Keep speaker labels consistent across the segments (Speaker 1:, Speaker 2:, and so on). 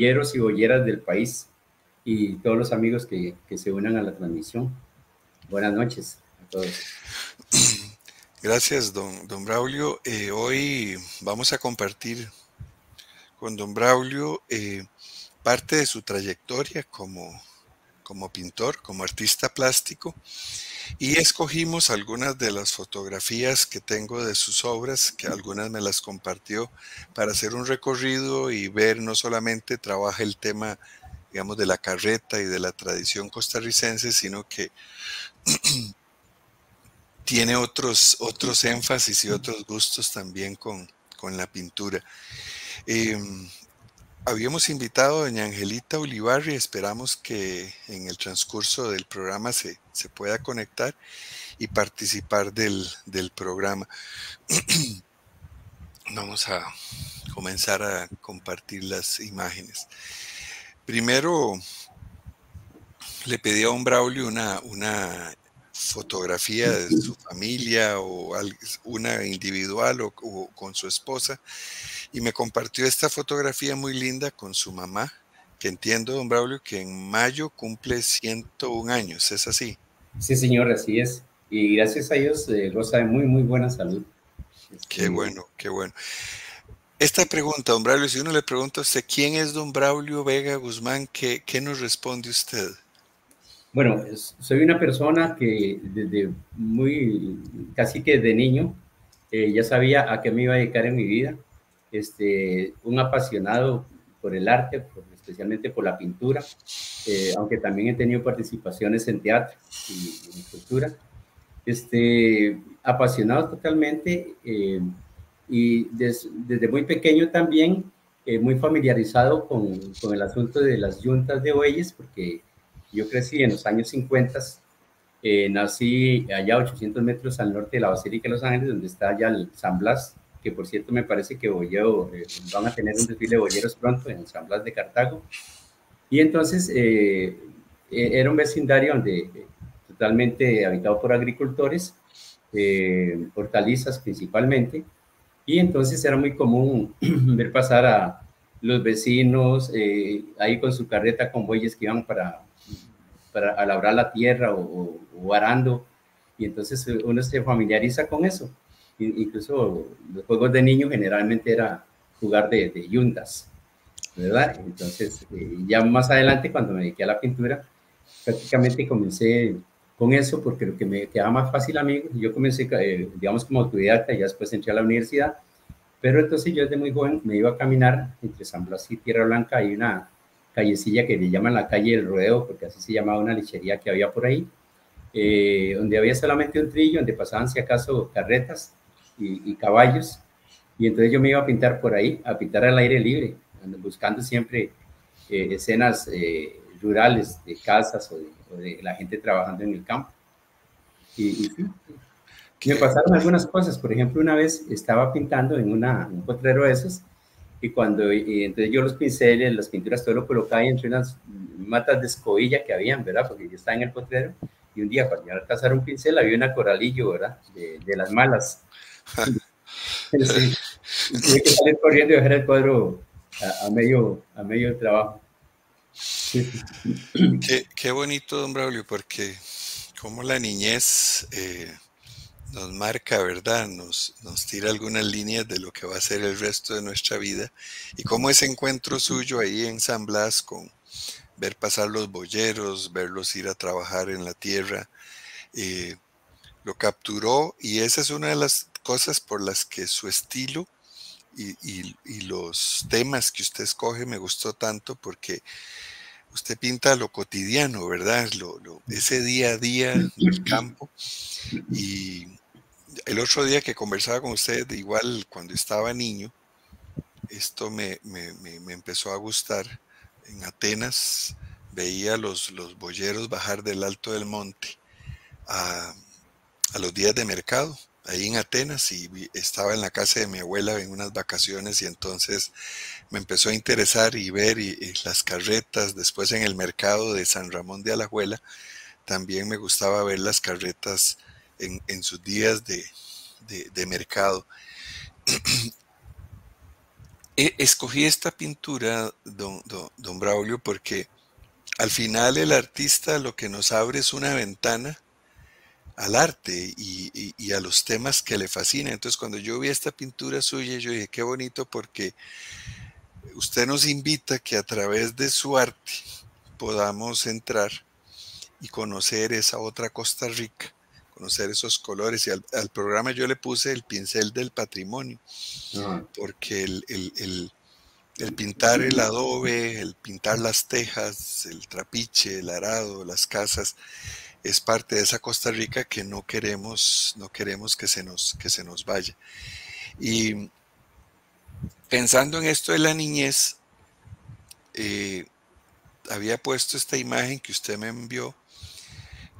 Speaker 1: bolleros y bolleras del país y todos los amigos que se unan a la transmisión. Buenas noches a todos.
Speaker 2: Gracias, don Braulio. Hoy vamos a compartir con don Braulio parte de su trayectoria como pintor, como artista plástico, y escogimos algunas de las fotografías que tengo de sus obras, que algunas me las compartió, para hacer un recorrido y ver no solamente trabaja el tema, digamos, de la carreta y de la tradición costarricense, sino que tiene otros énfasis y otros gustos también con la pintura. Habíamos invitado a doña Angelita Ulibarri, esperamos que en el transcurso del programa se pueda conectar y participar del programa. Vamos a comenzar a compartir las imágenes. Primero, le pedí a don Braulio una fotografía de su familia o una individual o con su esposa, y me compartió esta fotografía muy linda con su mamá, que entiendo, don Braulio, que en mayo cumple 101 años, ¿es así?
Speaker 1: Sí, señor, así es. Y gracias a Dios goza de muy, muy buena salud.
Speaker 2: Qué bueno, qué bueno. Esta pregunta, don Braulio, si uno le pregunta a usted, ¿quién es don Braulio Vega Guzmán? ¿Qué nos responde usted?
Speaker 1: Bueno, soy una persona que desde casi que de niño, ya sabía a qué me iba a dedicar en mi vida. Un apasionado por el arte, especialmente por la pintura, aunque también he tenido participaciones en teatro y en escultura. Apasionado totalmente, y desde muy pequeño también, muy familiarizado con el asunto de las yuntas de bueyes, porque yo crecí en los años 50, nací allá a 800 metros al norte de la Basílica de Los Ángeles, donde está allá el San Blas, que por cierto me parece que van a tener un desfile de boyeros pronto en el San Blas de Cartago. Y entonces era un vecindario totalmente habitado por agricultores, hortalizas principalmente, y entonces era muy común ver pasar a los vecinos ahí con su carreta con bueyes que iban para labrar la tierra o arando, y entonces uno se familiariza con eso. Incluso los juegos de niños generalmente era jugar de yuntas, ¿verdad? Entonces, ya más adelante, cuando me dediqué a la pintura, prácticamente comencé con eso, porque lo que me quedaba más fácil a mí, yo comencé, digamos, como autodidacta, y ya después entré a la universidad, pero entonces yo desde muy joven me iba a caminar entre San Blas y Tierra Blanca. Hay una callecilla que le llaman la calle del Rodeo, porque así se llamaba una lechería que había por ahí, donde había solamente un trillo, donde pasaban si acaso carretas y caballos, y entonces yo me iba a pintar por ahí, a pintar al aire libre, buscando siempre escenas rurales de casas o de la gente trabajando en el campo. Y sí, me pasaron algunas cosas. Por ejemplo, una vez estaba pintando en un potrero de esos, y entonces yo los pinceles, las pinturas, todo lo colocaba entre unas matas de escobilla que habían, ¿verdad? Porque yo estaba en el potrero, y un día para yo alcanzar un pincel había una coralillo, ¿verdad? De las malas. Sí. Y tuve que salir corriendo y dejar el cuadro a medio trabajo. Sí.
Speaker 2: Qué bonito, don Braulio, porque como la niñez nos marca, ¿verdad? Nos tira algunas líneas de lo que va a ser el resto de nuestra vida, y cómo ese encuentro suyo ahí en San Blas con ver pasar los boyeros, verlos ir a trabajar en la tierra, lo capturó, y esa es una de las cosas por las que su estilo y los temas que usted escoge me gustó tanto, porque usted pinta lo cotidiano, ¿verdad? Ese día a día del campo. Y el otro día que conversaba con usted, igual cuando estaba niño, esto me empezó a gustar. En Atenas veía los boyeros bajar del alto del monte a los días de mercado, ahí en Atenas, y estaba en la casa de mi abuela en unas vacaciones, y entonces me empezó a interesar y ver y las carretas. Después en el mercado de San Ramón de Alajuela también me gustaba ver las carretas en sus días de mercado. Escogí esta pintura, Braulio, porque al final el artista lo que nos abre es una ventana al arte y a los temas que le fascinan. Entonces, cuando yo vi esta pintura suya, yo dije, qué bonito, porque usted nos invita que a través de su arte podamos entrar y conocer esa otra Costa Rica, conocer esos colores. Y al programa yo le puse el pincel del patrimonio,
Speaker 1: Ah,
Speaker 2: porque el pintar el adobe, el pintar las tejas, el trapiche, el arado, las casas, es parte de esa Costa Rica que no queremos que se nos vaya. Y pensando en esto de la niñez, había puesto esta imagen que usted me envió,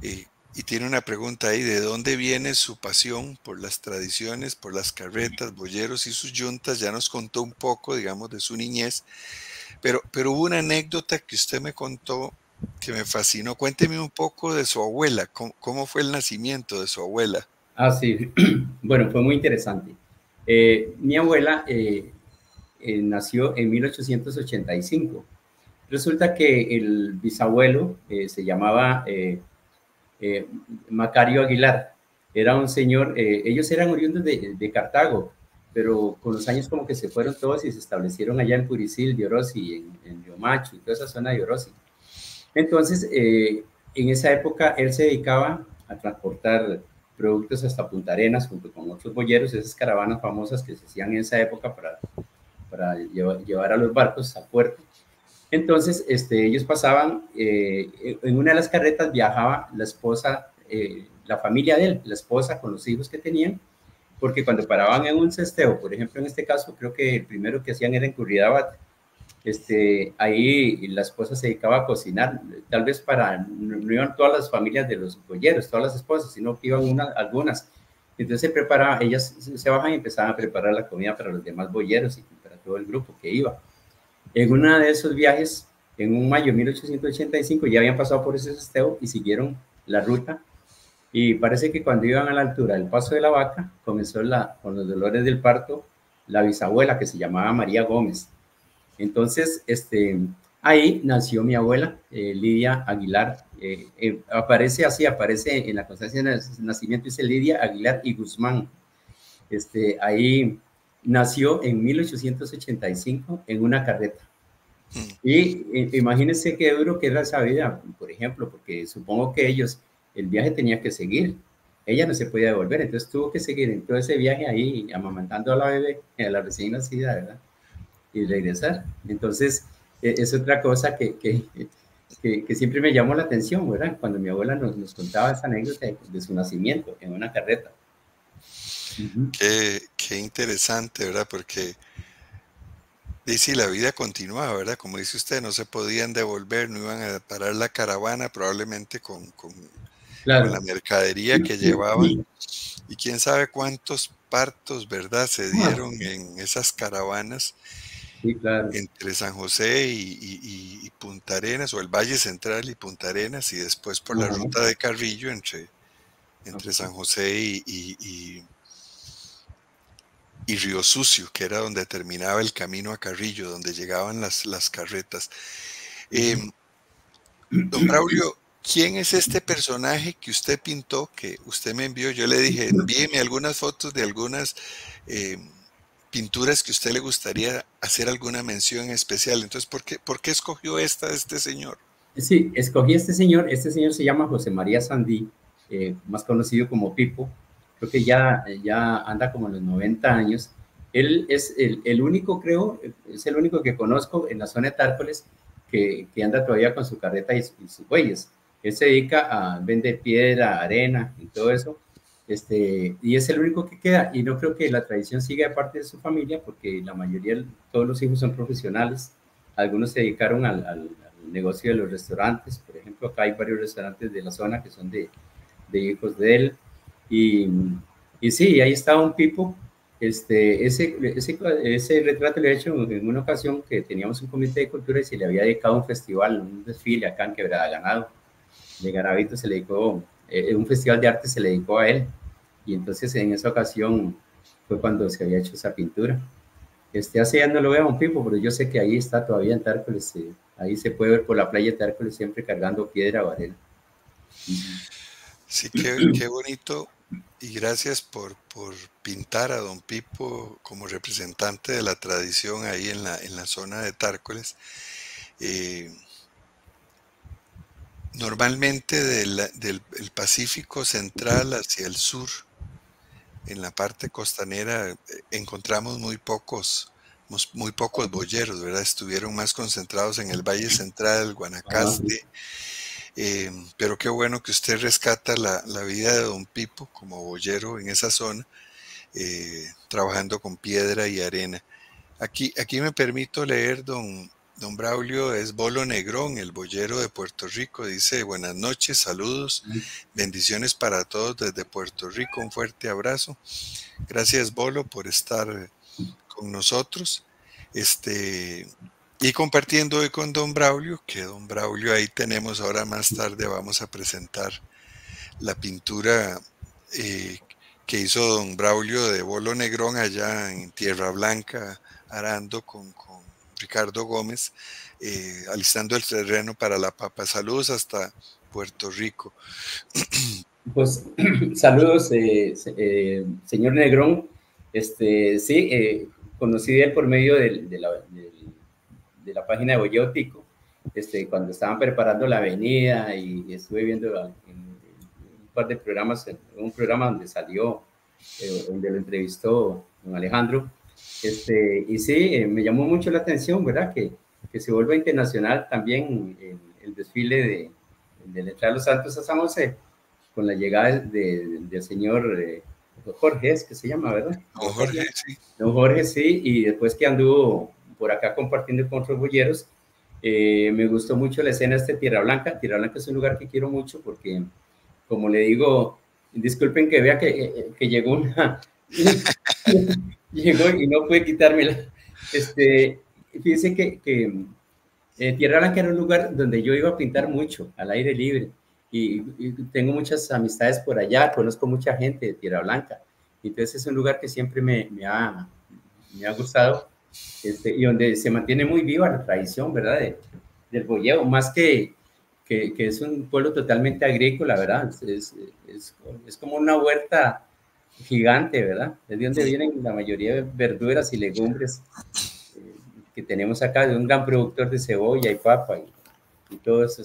Speaker 2: y tiene una pregunta ahí: ¿de dónde viene su pasión por las tradiciones, por las carretas, boyeros y sus yuntas? Ya nos contó un poco, digamos, de su niñez, pero hubo una anécdota que usted me contó que me fascinó. Cuénteme un poco de su abuela. ¿Cómo fue el nacimiento de su abuela?
Speaker 1: sí, bueno, fue muy interesante. Mi abuela nació en 1885. Resulta que el bisabuelo se llamaba eh, Macario Aguilar. Era un señor, ellos eran oriundos de Cartago, pero con los años como que se fueron todos y se establecieron allá en Puricil de Orosi, en Riomacho y toda esa zona de Orosi. Entonces, en esa época él se dedicaba a transportar productos hasta Punta Arenas junto con otros boyeros, esas caravanas famosas que se hacían en esa época para llevar a los barcos al puerto. Entonces, ellos pasaban, en una de las carretas viajaba la esposa, la familia de él, la esposa con los hijos que tenían, porque cuando paraban en un cesteo, por ejemplo, en este caso, creo que el primero que hacían era en Curridabat, ahí la esposa se dedicaba a cocinar, tal vez no iban todas las familias de los bolleros, todas las esposas, sino que iban algunas. Entonces se preparaba, ellas se bajan y empezaban a preparar la comida para los demás bolleros y para todo el grupo que iba. En uno de esos viajes, en un mayo de 1885, ya habían pasado por ese sesteo y siguieron la ruta. Y parece que cuando iban a la altura del Paso de la Vaca, comenzó con los dolores del parto la bisabuela, que se llamaba María Gómez. Entonces, ahí nació mi abuela, Lidia Aguilar. Aparece así, aparece en la constancia de nacimiento, dice Lidia Aguilar y Guzmán. Ahí nació en 1885 en una carreta. Y imagínense qué duro que era esa vida, por ejemplo, porque supongo que el viaje tenía que seguir. Ella no se podía devolver, entonces tuvo que seguir en todo ese viaje ahí, amamantando a la bebé, a la recién nacida, ¿verdad? Y regresar. Entonces, es otra cosa que siempre me llamó la atención, ¿verdad? Cuando mi abuela nos contaba esa anécdota de su nacimiento en una carreta. Uh-huh.
Speaker 2: Qué interesante, ¿verdad? Porque dice, la vida continuaba, ¿verdad? Como dice usted, no se podían devolver, no iban a parar la caravana, probablemente con la
Speaker 1: Claro.
Speaker 2: mercadería que llevaban. Y quién sabe cuántos partos, ¿verdad?, se
Speaker 1: Ah,
Speaker 2: dieron en esas caravanas
Speaker 1: sí, claro.
Speaker 2: entre San José y Punta Arenas, o el Valle Central y Punta Arenas, y después por la
Speaker 1: Ajá,
Speaker 2: ruta de Carrillo entre
Speaker 1: ajá,
Speaker 2: San José y Río Sucio, que era donde terminaba el camino a Carrillo, donde llegaban las carretas.
Speaker 1: uh-huh.
Speaker 2: Em, Don Braulio, ¿quién es este personaje que usted pintó, que usted me envió? Yo le dije, envíeme algunas fotos de algunas pinturas que a usted le gustaría hacer alguna mención especial. Entonces, ¿por qué escogió esta de este señor?
Speaker 1: Sí, escogí este señor se llama José María Sandí, más conocido como Pipo, creo que ya anda como en los 90 años. Él es el único, creo, es el único que conozco en la zona de Tárcoles que anda todavía con su carreta y sus bueyes. Él se dedica a vender piedra, arena y todo eso, y es el único que queda, y no creo que la tradición siga de parte de su familia, porque la mayoría, todos los hijos son profesionales, algunos se dedicaron al negocio de los restaurantes. Por ejemplo, acá hay varios restaurantes de la zona que son de hijos de él. Y, y sí, ahí está un Pipo. Ese retrato le he hecho en una ocasión que teníamos un comité de cultura y se le había dedicado un festival, un desfile acá en Quebrada Ganado. De Garavito se le dedicó, un festival de arte se le dedicó a él. Y entonces en esa ocasión fue cuando se había hecho esa pintura. Hace ya no lo veo a un Pipo, pero yo sé que ahí está todavía en Tárcoles, ahí se puede ver por la playa de Tárcoles siempre cargando piedra o arena.
Speaker 2: Sí, qué bonito. Y gracias por pintar a don Pipo como representante de la tradición ahí en la zona de Tárcoles. Normalmente del el Pacífico central hacia el sur, en la parte costanera, encontramos muy pocos boyeros, ¿verdad? Estuvieron más concentrados en el Valle Central, Guanacaste. Pero qué bueno que usted rescata la vida de don Pipo como boyero en esa zona, trabajando con piedra y arena. Aquí me permito leer, don Braulio, es Bolo Negrón, el boyero de Puerto Rico. Dice: buenas noches, saludos, bendiciones para todos desde Puerto Rico, un fuerte abrazo. Gracias, Bolo, por estar con nosotros. Y compartiendo hoy con don Braulio, que don Braulio ahí tenemos, ahora más tarde vamos a presentar la pintura que hizo don Braulio de Bolo Negrón allá en Tierra Blanca, arando con Ricardo Gómez, alistando el terreno para la papa. Saludos hasta Puerto Rico.
Speaker 1: Pues saludos, señor Negrón. Sí, conocí de él por medio de la página de Boyótico, cuando estaban preparando la avenida, y estuve viendo en un par de programas, un programa donde salió, donde lo entrevistó don Alejandro, y sí, me llamó mucho la atención, ¿verdad? Que se vuelva internacional también el desfile de la entrada de los Santos a San José, con la llegada del señor Jorge, es que se llama, ¿verdad?
Speaker 2: Don Jorge, sí.
Speaker 1: Don Jorge, sí, y después que anduvo por acá compartiendo con otros boyeros, me gustó mucho la escena de Tierra Blanca. Tierra Blanca es un lugar que quiero mucho porque, como le digo, disculpen que vea que llegó una... llegó y no pude quitármela. Fíjense que Tierra Blanca era un lugar donde yo iba a pintar mucho, al aire libre. Y tengo muchas amistades por allá, conozco mucha gente de Tierra Blanca. Entonces es un lugar que siempre me ha gustado, y donde se mantiene muy viva la tradición, ¿verdad? Del boyeo, más que es un pueblo totalmente agrícola, ¿verdad? Es como una huerta gigante, ¿verdad? Es de donde vienen la mayoría de verduras y legumbres que tenemos acá, de un gran productor de cebolla y papa y todo eso.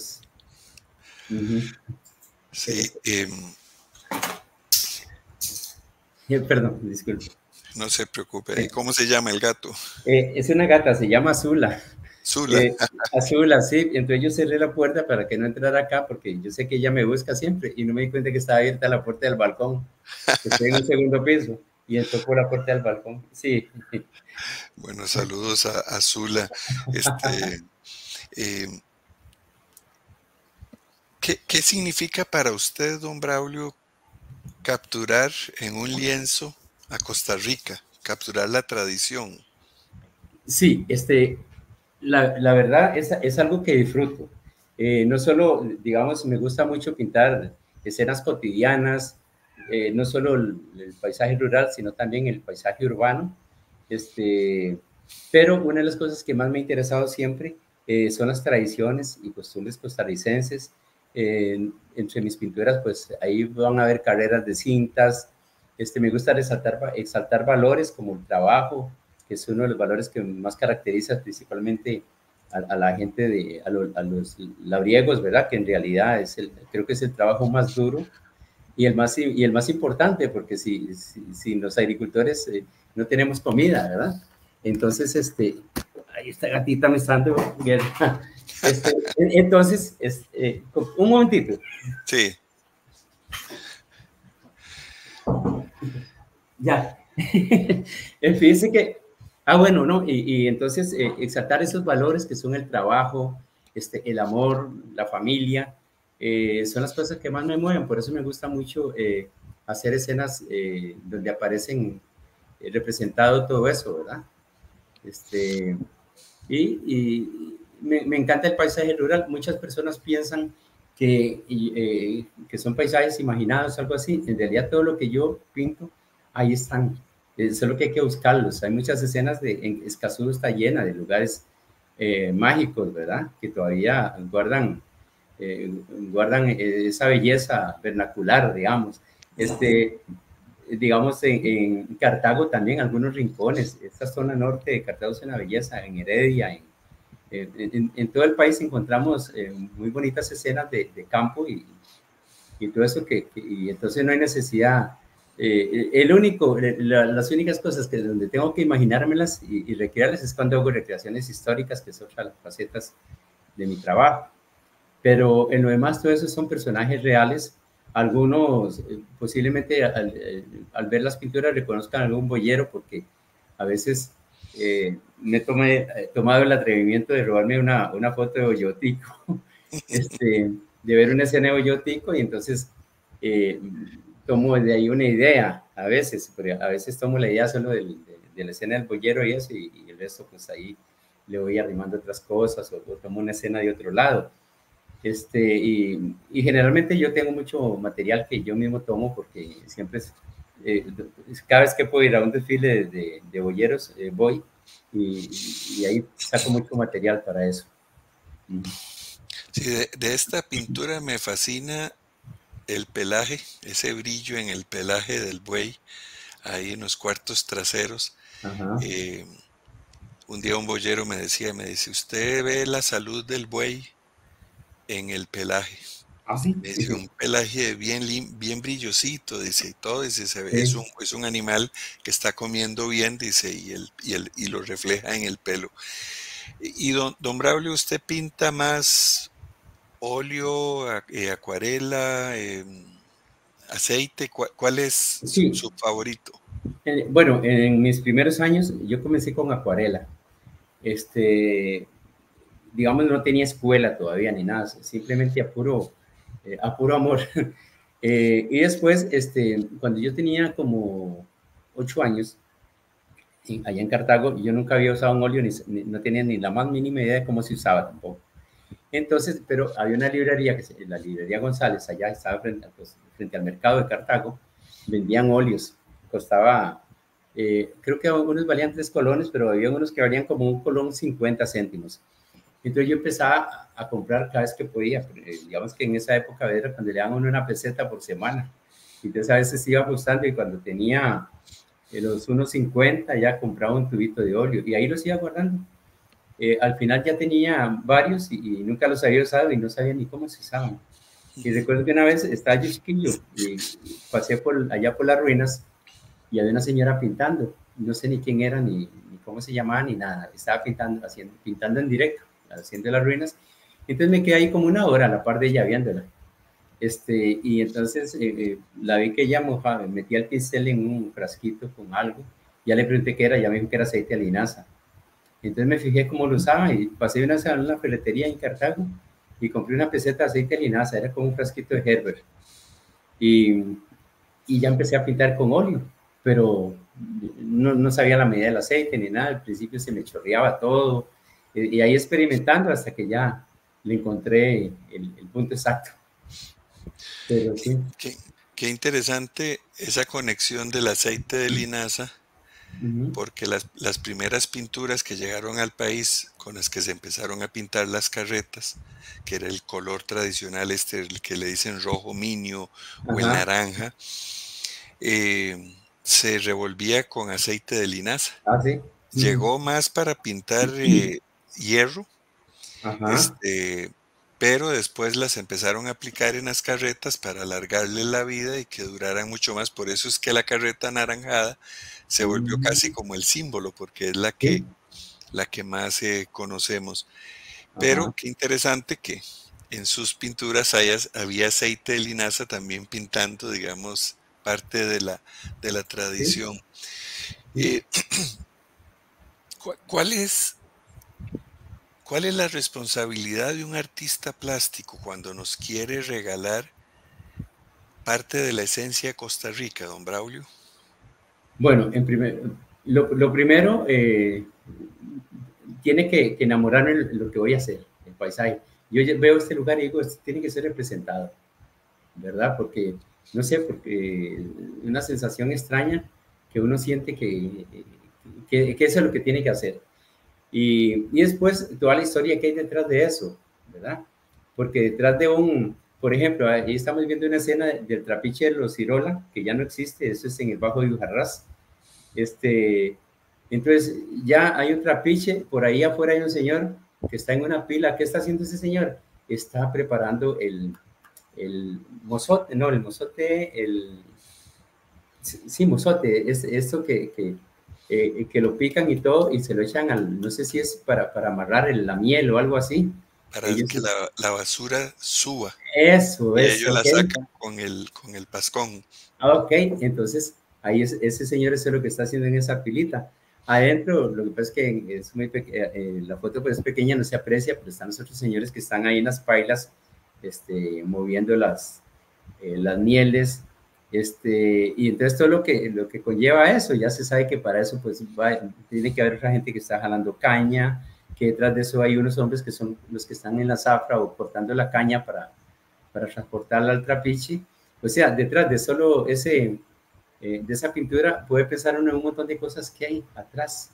Speaker 2: Sí.
Speaker 1: Perdón, disculpe.
Speaker 2: No se preocupe. ¿Y cómo se llama el gato?
Speaker 1: Es una gata, se llama Zula.
Speaker 2: Zula.
Speaker 1: Zula, sí. Entonces yo cerré la puerta para que no entrara acá, porque yo sé que ella me busca siempre, y no me di cuenta que estaba abierta la puerta del balcón. Estoy en el segundo piso y entró por la puerta del balcón. Sí.
Speaker 2: Bueno, saludos a Zula. ¿Qué significa para usted, don Braulio, capturar en un lienzo a Costa Rica, capturar la tradición?
Speaker 1: Sí, la verdad es algo que disfruto. No solo, digamos, me gusta mucho pintar escenas cotidianas, no solo el paisaje rural, sino también el paisaje urbano. Pero una de las cosas que más me ha interesado siempre son las tradiciones y costumbres costarricenses. Entre mis pinturas, pues ahí van a haber carreras de cintas. Me gusta exaltar valores como el trabajo, que es uno de los valores que más caracteriza principalmente a la gente, a los labriegos, ¿verdad? Que en realidad creo que es el trabajo más duro y el más importante, porque si los agricultores no tenemos comida, ¿verdad? Entonces, ahí esta gatita me está dando guerra. Entonces, un momentito.
Speaker 2: Sí.
Speaker 1: Ya. Fíjense que, bueno, ¿no? Y entonces exaltar esos valores que son el trabajo, el amor, la familia, son las cosas que más me mueven. Por eso me gusta mucho hacer escenas donde aparecen representado todo eso, ¿verdad? Y me encanta el paisaje rural. Muchas personas piensan que son paisajes imaginados, algo así. En realidad todo lo que yo pinto, ahí están. Solo que hay que buscarlos. Hay muchas escenas en Escazú está llena de lugares mágicos, ¿verdad? Que todavía guardan esa belleza vernacular, digamos. Digamos, en Cartago también, algunos rincones, esta zona norte de Cartago es una belleza, en Heredia, en todo el país encontramos muy bonitas escenas de campo y todo eso y entonces no hay necesidad. Las únicas cosas que donde tengo que imaginármelas y recrearlas es cuando hago recreaciones históricas, que es otra de las facetas de mi trabajo. Pero en lo demás, todo eso son personajes reales. Algunos posiblemente al ver las pinturas reconozcan algún boyero, porque a veces he tomado el atrevimiento de robarme una foto de Boyotico, de ver una escena de Boyotico, y entonces eh, tomo de ahí una idea a veces, pero a veces tomo la idea solo de la escena del boyero y eso, y el resto pues ahí le voy arrimando otras cosas o tomo una escena de otro lado. Y generalmente yo tengo mucho material que yo mismo tomo porque siempre eh, cada vez que puedo ir a un desfile de boyeros, voy y ahí saco mucho material para eso.
Speaker 2: Sí, de esta pintura me fascina el pelaje, ese brillo en el pelaje del buey, ahí en los cuartos traseros.
Speaker 1: Ajá.
Speaker 2: Eh, un día un boyero me dice, usted ve la salud del buey en el pelaje.
Speaker 1: Ah, sí.
Speaker 2: Me dice, un pelaje bien brillosito, dice, y todo, dice,
Speaker 1: Sí.
Speaker 2: es un animal que está comiendo bien, dice, y lo refleja en el pelo. Y don Braulio, ¿usted pinta más óleo, acuarela, aceite? ¿Cuál es
Speaker 1: Sí.
Speaker 2: su favorito?
Speaker 1: Bueno, en mis primeros años yo comencé con acuarela. Este, digamos, no tenía escuela todavía ni nada, simplemente a puro amor. Y después, cuando yo tenía como 8 años, allá en Cartago, yo nunca había usado un óleo, no tenía ni la más mínima idea de cómo se usaba tampoco. Entonces, pero había una librería, la librería González, allá estaba frente al mercado de Cartago, vendían óleos, costaba, creo que unos valían 3 colones, pero había unos que valían como 1 colón 50 céntimos. Entonces yo empezaba a comprar cada vez que podía. Digamos que en esa época era cuando le daban a uno una peseta por semana. Entonces a veces iba ajustando y cuando tenía los 1,50 ya compraba un tubito de óleo y ahí los iba guardando. Al final ya tenía varios y nunca los había usado y no sabía ni cómo se usaban. Y recuerdo que una vez estaba yo chiquillo y pasé allá por las ruinas y había una señora pintando. No sé ni quién era, ni cómo se llamaba, ni nada. Estaba pintando en directo, haciendo las ruinas. Entonces me quedé ahí como una hora a la par de ella viéndola. Y entonces la vi que ella mojaba, metía el pincel en un frasquito con algo. Ya le pregunté qué era, ya me dijo que era aceite de linaza. Entonces me fijé cómo lo usaba y pasé una vez a una ferretería en Cartago y compré una peseta de aceite de linaza, era como un frasquito de Herbert. Y, y ya empecé a pintar con óleo, pero no sabía la medida del aceite ni nada, al principio se me chorreaba todo, y ahí experimentando hasta que ya le encontré el punto exacto. Pero sí.
Speaker 2: Qué, qué interesante esa conexión del aceite de linaza,
Speaker 1: Uh-huh.
Speaker 2: porque las primeras pinturas que llegaron al país con las que se empezaron a pintar las carretas, que era el color tradicional, el que le dicen rojo minio o el
Speaker 1: Ajá.
Speaker 2: naranja, se revolvía con aceite de linaza.
Speaker 1: Ah, sí. Uh-huh.
Speaker 2: Llegó más para pintar hierro,
Speaker 1: Ajá.
Speaker 2: este, pero después las empezaron a aplicar en las carretas para alargarle la vida y que duraran mucho más. Por eso es que la carreta anaranjada se volvió casi
Speaker 1: Uh-huh.
Speaker 2: como el símbolo, porque es
Speaker 1: Sí.
Speaker 2: la que más conocemos. Pero
Speaker 1: Ajá.
Speaker 2: qué interesante que en sus pinturas había aceite de linaza también pintando, digamos, parte de la
Speaker 1: Sí.
Speaker 2: tradición.
Speaker 1: Sí.
Speaker 2: Eh, ¿Cuál cuál es la responsabilidad de un artista plástico cuando nos quiere regalar parte de la esencia de Costa Rica, don Braulio?
Speaker 1: Bueno, lo primero, tiene que enamorarme de lo que voy a hacer, el paisaje. Yo veo este lugar y digo, esto tiene que ser representado, ¿verdad? Porque, no sé, porque una sensación extraña que uno siente que eso es lo que tiene que hacer. Y después toda la historia que hay detrás de eso, ¿verdad? Porque detrás de por ejemplo, ahí estamos viendo una escena del trapiche de los Cirola, que ya no existe, eso es en el Bajo de Ujarrás. Entonces, ya hay un trapiche, por ahí afuera hay un señor que está en una pila. ¿Qué está haciendo ese señor? Está preparando el mozote, no, el mozote, sí, mozote, es esto que lo pican y todo y se lo echan no sé si es para amarrar la miel o algo así.
Speaker 2: Para
Speaker 1: Ellos,
Speaker 2: que la basura suba.
Speaker 1: eso
Speaker 2: Y
Speaker 1: es,
Speaker 2: ellos la
Speaker 1: ok.
Speaker 2: sacan con el pascón.
Speaker 1: Ok, entonces ahí ese señor es lo que está haciendo en esa pilita. Adentro, lo que pasa es que es la foto pues es pequeña, no se aprecia, pero están los otros señores que están ahí en las pailas, moviendo las mieles, y entonces todo lo que conlleva eso, ya se sabe que para eso pues tiene que haber otra gente que está jalando caña, que detrás de eso hay unos hombres que son los que están en la zafra o cortando la caña para transportarla al trapiche. O sea, detrás de solo de esa pintura puede pensar uno en un montón de cosas que hay atrás,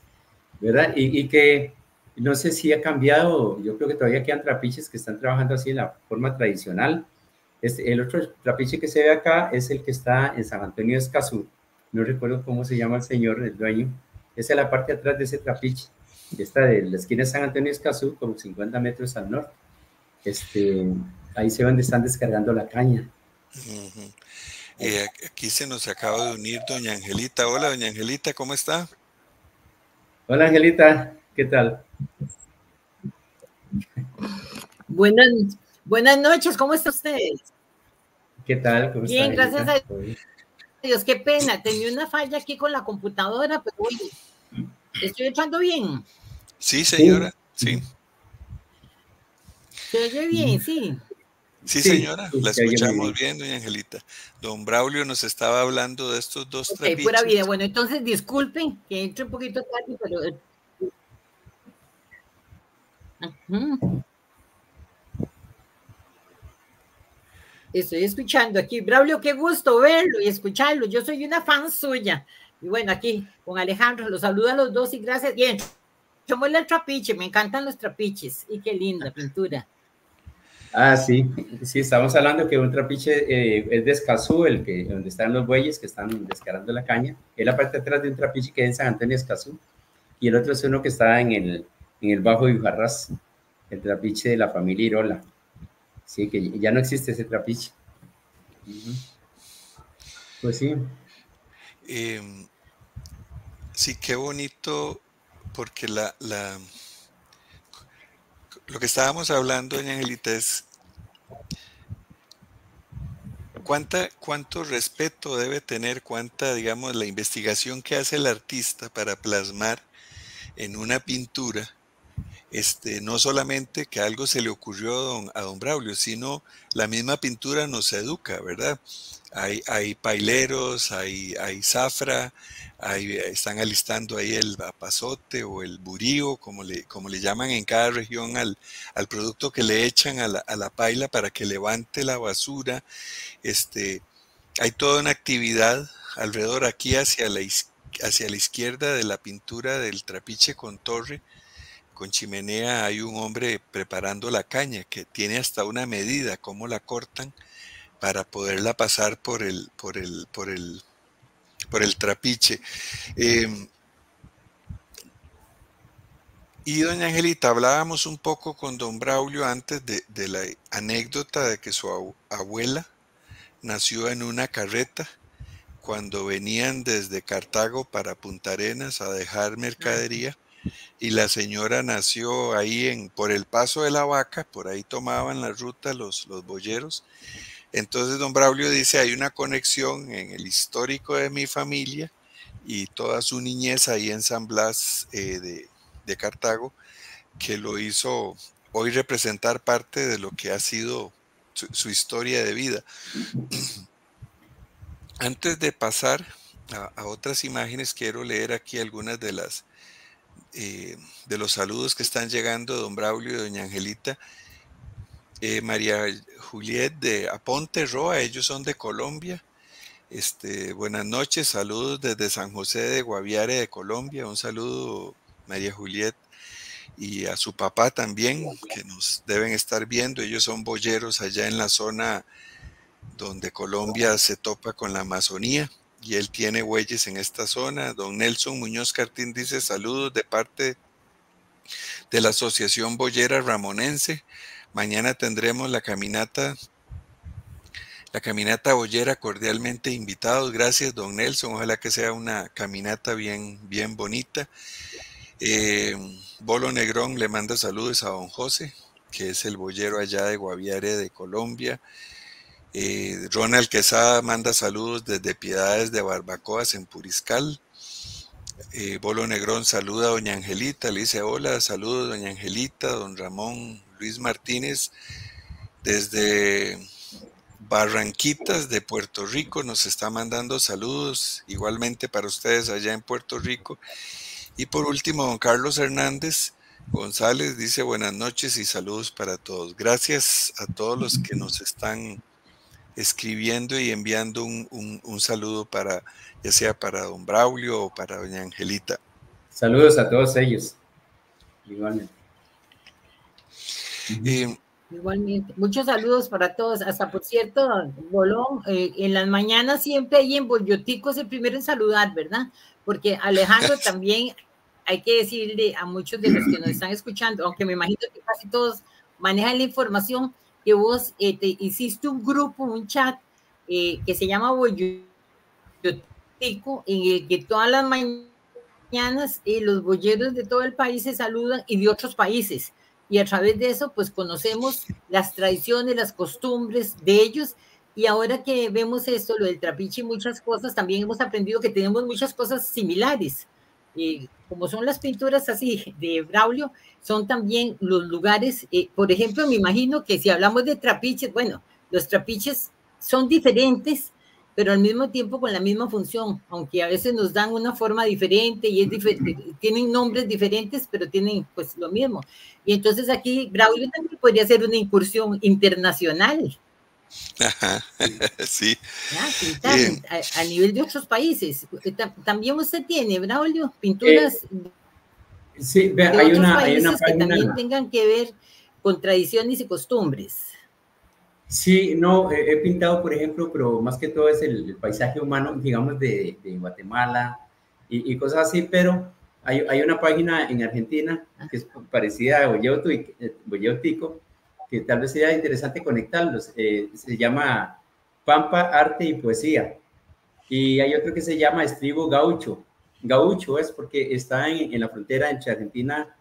Speaker 1: ¿verdad? Y que no sé si ha cambiado, yo creo que todavía quedan trapiches que están trabajando así en la forma tradicional. El otro trapiche que se ve acá es el que está en San Antonio de Escazú. No recuerdo cómo se llama el señor, el dueño. Esa es la parte de atrás de ese trapiche. Está de la esquina de San Antonio de Escazú, como 50 metros al norte. Ahí se van, están descargando la caña.
Speaker 2: Ujú. Aquí se nos acaba de unir doña Angelita. Hola, doña Angelita, ¿cómo está?
Speaker 1: Hola Angelita, ¿qué tal?
Speaker 3: Buenas, buenas noches, ¿cómo está usted?
Speaker 1: ¿Qué tal? ¿Cómo está
Speaker 3: Bien, gracias
Speaker 1: Angelita?
Speaker 3: a Dios, qué pena, tenía una falla aquí con la computadora, pero oye, estoy echando bien.
Speaker 2: Sí, señora, sí.
Speaker 3: Se oye bien, sí.
Speaker 2: Sí,
Speaker 1: Sí,
Speaker 2: señora,
Speaker 1: sí,
Speaker 2: la
Speaker 1: se oye muy
Speaker 2: escuchamos
Speaker 1: bien.
Speaker 2: bien, doña Angelita. Don Braulio nos estaba hablando de estos dos
Speaker 3: Ok, pura
Speaker 2: trapiches.
Speaker 3: vida. Bueno, entonces disculpen que entre un poquito tarde, pero... Estoy escuchando aquí. Braulio, qué gusto verlo y escucharlo. Yo soy una fan suya. Y bueno, aquí con Alejandro, los saludo a los dos y gracias. Bien, somos el trapiche, me encantan los trapiches. Y qué linda pintura.
Speaker 1: Ah, sí, sí, estamos hablando que un trapiche es de Escazú, donde están los bueyes que están descarando la caña. Es la parte de atrás de un trapiche que es en San Antonio de Escazú. Y el otro es uno que está en el Bajo de Ujarrás, el trapiche de la familia Irola. Sí, que ya no existe ese trapiche. Pues sí.
Speaker 2: Sí, qué bonito, porque lo que estábamos hablando, doña Angelita, es cuánto respeto debe tener, digamos, la investigación que hace el artista para plasmar en una pintura, no solamente que algo se le ocurrió a don Braulio, sino la misma pintura nos educa, ¿verdad? Hay paileros, hay zafra, están alistando ahí el apazote o el burío, como le llaman en cada región al producto que le echan a la paila para que levante la basura. Hay toda una actividad alrededor aquí hacia la izquierda de la pintura del trapiche con torre, con chimenea. Hay un hombre preparando la caña que tiene hasta una medida, cómo la cortan para poderla pasar por el trapiche. Y doña Angelita, hablábamos un poco con don Braulio antes de la anécdota de que su abuela nació en una carreta cuando venían desde Cartago para Punta Arenas a dejar mercadería, y la señora nació ahí por el Paso de la Vaca, por ahí tomaban la ruta los boyeros. Entonces don Braulio dice, hay una conexión en el histórico de mi familia y toda su niñez ahí en San Blas de Cartago, que lo hizo hoy representar parte de lo que ha sido su historia de vida. Antes de pasar a otras imágenes, quiero leer aquí algunas de los saludos que están llegando de don Braulio y doña Angelita. María Juliet de Aponte Roa, ellos son de Colombia. Buenas noches, saludos desde San José de Guaviare de Colombia. Un saludo, María Juliet. y a su papá también, que nos deben estar viendo. Ellos son boyeros allá en la zona donde Colombia se topa con la Amazonía, y él tiene bueyes en esta zona. Don Nelson Muñoz Cartín dice saludos de parte de la Asociación Boyera Ramonense. Mañana tendremos la caminata boyera, cordialmente invitados. Gracias, don Nelson. Ojalá que sea una caminata bien bonita. Bolo Negrón le manda saludos a don José, que es el boyero allá de Guaviare de Colombia. Ronald Quesada manda saludos desde Piedades de Barbacoas en Puriscal. Bolo Negrón saluda a doña Angelita, le dice hola, saludos doña Angelita. Don Ramón Luis Martínez desde Barranquitas de Puerto Rico nos está mandando saludos, igualmente para ustedes allá en Puerto Rico. Y por último, don Carlos Hernández González dice buenas noches y saludos para todos. Gracias a todos los que nos están escribiendo y enviando un saludo para, ya sea para don Braulio o para doña Angelita.
Speaker 1: Saludos a todos ellos. Igualmente.
Speaker 3: Igualmente. Muchos saludos para todos. Hasta por cierto, Bolón, en las mañanas siempre hay en Boyotico es el primero en saludar, ¿verdad? Porque Alejandro también hay que decirle a muchos de los que nos están escuchando, aunque me imagino que casi todos manejan la información, que vos hiciste un grupo, un chat que se llama Boyotico, en el que todas las mañanas los boyeros de todo el país se saludan y de otros países. Y a través de eso, pues conocemos las tradiciones, las costumbres de ellos. Y ahora que vemos esto, lo del trapiche y muchas cosas, también hemos aprendido que tenemos muchas cosas similares. Como son las pinturas así de Braulio, son también los lugares, por ejemplo, me imagino que si hablamos de trapiches, bueno, los trapiches son diferentes, pero al mismo tiempo con la misma función, aunque a veces nos dan una forma diferente y tienen nombres diferentes, pero tienen pues lo mismo. Y entonces aquí Braulio también podría ser una incursión internacional.
Speaker 2: Sí.
Speaker 3: A nivel de otros países. También usted tiene, Braulio, pinturas
Speaker 1: sí,
Speaker 3: de
Speaker 1: hay
Speaker 3: otros
Speaker 1: una
Speaker 3: países que
Speaker 1: página
Speaker 3: también tengan que ver con tradiciones y costumbres.
Speaker 1: Sí, no, he pintado, por ejemplo, pero más que todo es el paisaje humano, digamos, de Guatemala y cosas así, pero hay una página en Argentina que es parecida a Boyeutico, que tal vez sea interesante conectarlos. Se llama Pampa, Arte y Poesía. Y hay otro que se llama Estribo Gaucho. Gaucho es porque está en la frontera entre Argentina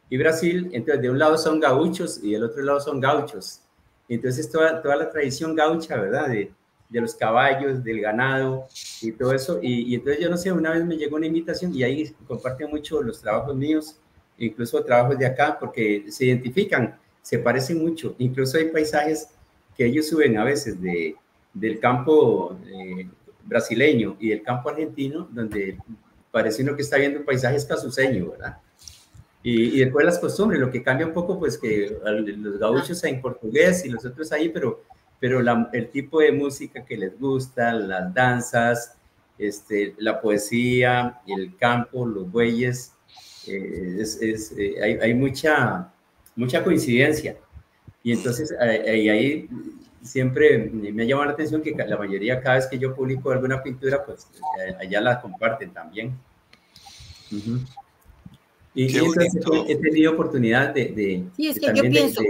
Speaker 1: y Brasil. Entonces, de un lado son gauchos y del otro lado son gauchos. Entonces, toda la tradición gaucha, ¿verdad? De los caballos, del ganado y todo eso. Y entonces, yo no sé, una vez me llegó una invitación y ahí comparten mucho los trabajos míos, incluso trabajos de acá, porque se identifican, se parecen mucho. Incluso hay paisajes que ellos suben a veces del campo brasileño y del campo argentino, donde parece uno que está viendo paisajes casuceños, ¿verdad? Y después las costumbres, lo que cambia un poco, pues que los gauchos en portugués y los otros ahí, pero el tipo de música que les gusta, las danzas, la poesía, el campo, los bueyes, hay mucha coincidencia. Y entonces ahí siempre me ha llamado la atención que la mayoría, cada vez que yo publico alguna pintura, pues allá la comparten también. Y entonces he tenido oportunidad de
Speaker 3: sí, es que
Speaker 1: también
Speaker 3: yo pienso.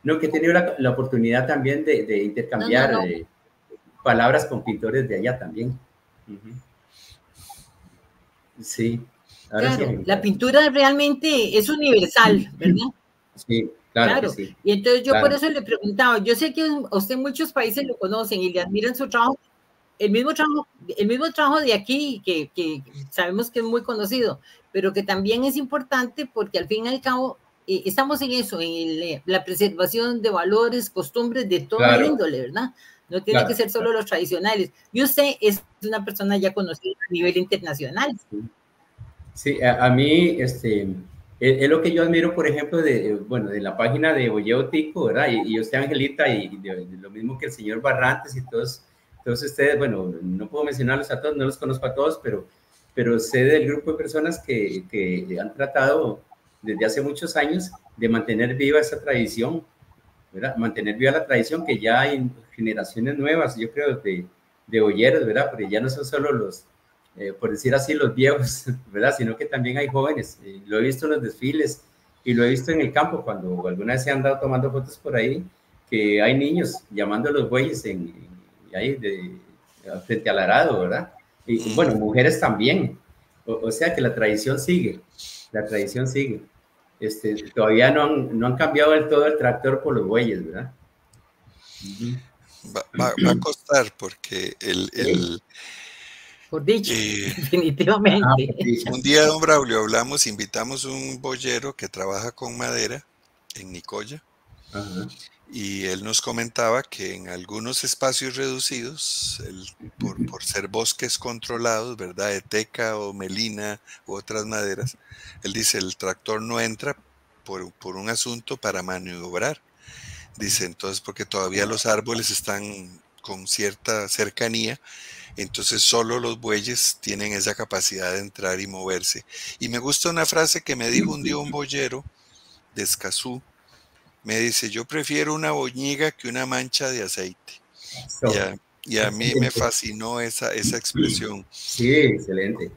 Speaker 1: No, que he tenido la oportunidad también de intercambiar palabras con pintores de allá también. Sí. Ahora
Speaker 3: claro,
Speaker 1: sí,
Speaker 3: la pintura realmente es universal, ¿verdad?
Speaker 1: Sí, claro. Sí.
Speaker 3: Y entonces yo por eso le preguntaba, yo sé que usted en muchos países lo conocen y le admiran su trabajo, el mismo trabajo de aquí, que sabemos que es muy conocido, pero que también es importante porque al fin y al cabo estamos en eso, en la preservación de valores, costumbres de toda índole, ¿verdad? No tiene que ser solo los tradicionales. Y usted es una persona ya conocida a nivel internacional.
Speaker 1: Sí, a mí, es lo que yo admiro, por ejemplo, de la página de Boyeutico, ¿verdad? Y usted, Angelita, y de lo mismo que el señor Barrantes y todos ustedes, bueno, no puedo mencionarlos a todos, no los conozco a todos, pero pero sé del grupo de personas que han tratado desde hace muchos años de mantener viva esa tradición, ¿verdad? Mantener viva la tradición, que ya hay generaciones nuevas, yo creo, de boyeros, ¿verdad? Porque ya no son solo los, por decir así, los viejos, ¿verdad? Sino que también hay jóvenes. Lo he visto en los desfiles y lo he visto en el campo, cuando alguna vez se han dado tomando fotos por ahí, que hay niños llamando a los bueyes ahí frente al arado, ¿verdad? Y bueno, mujeres también. O sea que la tradición sigue, la tradición sigue. Todavía no han cambiado del todo el tractor por los bueyes, ¿verdad?
Speaker 2: Va a costar porque
Speaker 3: por dicho, definitivamente.
Speaker 2: Un día, don Braulio, invitamos un boyero que trabaja con madera en Nicoya.
Speaker 1: Ajá.
Speaker 2: Y él nos comentaba que en algunos espacios reducidos, por ser bosques controlados, ¿verdad? De teca o melina u otras maderas, él dice, el tractor no entra por un asunto para maniobrar. Dice, entonces, porque todavía los árboles están con cierta cercanía, entonces solo los bueyes tienen esa capacidad de entrar y moverse. Y me gusta una frase que me dijo un día un boyero de Escazú. Me dice, yo prefiero una boñiga que una mancha de aceite. Y a mí me fascinó esa expresión.
Speaker 1: Sí, excelente.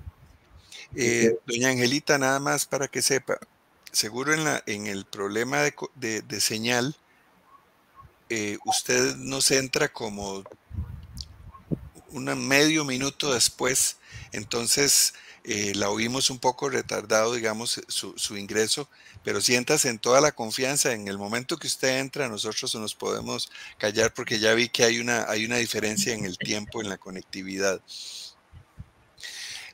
Speaker 2: Doña Angelita, nada más para que sepa, seguro en el problema de señal, usted nos entra como medio minuto después, entonces la oímos un poco retardado, digamos, su ingreso, pero siéntase en toda la confianza. En el momento que usted entra, nosotros nos podemos callar porque ya vi que hay una diferencia en el tiempo, en la conectividad.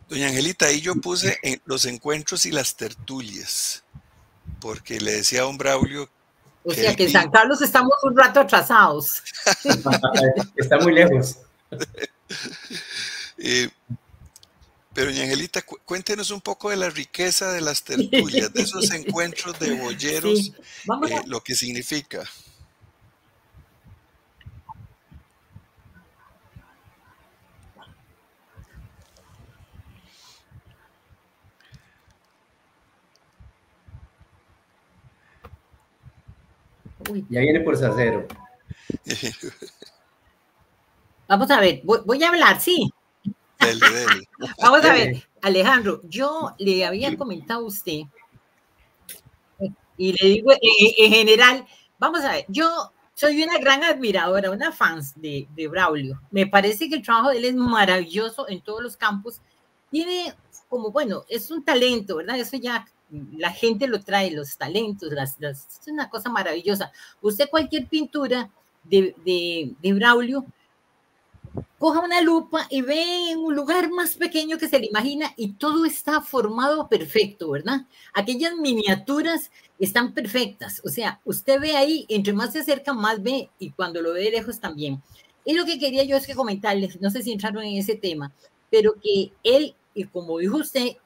Speaker 2: Doña Angelita, ahí yo puse los encuentros y las tertulias, porque le decía a don Braulio.
Speaker 3: O sea que en San Carlos estamos un rato atrasados.
Speaker 1: Está muy lejos.
Speaker 2: Pero, doña Angelita, cuéntenos un poco de la riqueza de las tertulias, de esos encuentros de boyeros, sí. Lo que significa.
Speaker 1: Ya viene por Sacero.
Speaker 3: Vamos a ver, voy a hablar, sí.
Speaker 2: Dele.
Speaker 3: Vamos a ver, Alejandro, yo le había comentado a usted, y le digo en general, vamos a ver, yo soy una gran admiradora, una fan de Braulio. Me parece que el trabajo de él es maravilloso en todos los campos. Tiene como, bueno, es un talento, ¿verdad? Eso ya la gente lo trae, los talentos, es una cosa maravillosa. Usted cualquier pintura de Braulio, coja una lupa y ve en un lugar más pequeño que se le imagina y todo está formado perfecto, ¿verdad? Aquellas miniaturas están perfectas, o sea, usted ve ahí, entre más se acerca, más ve, y cuando lo ve de lejos también. Y lo que quería yo es que comentarles, no sé si entraron en ese tema, pero que él, y como dijo usted,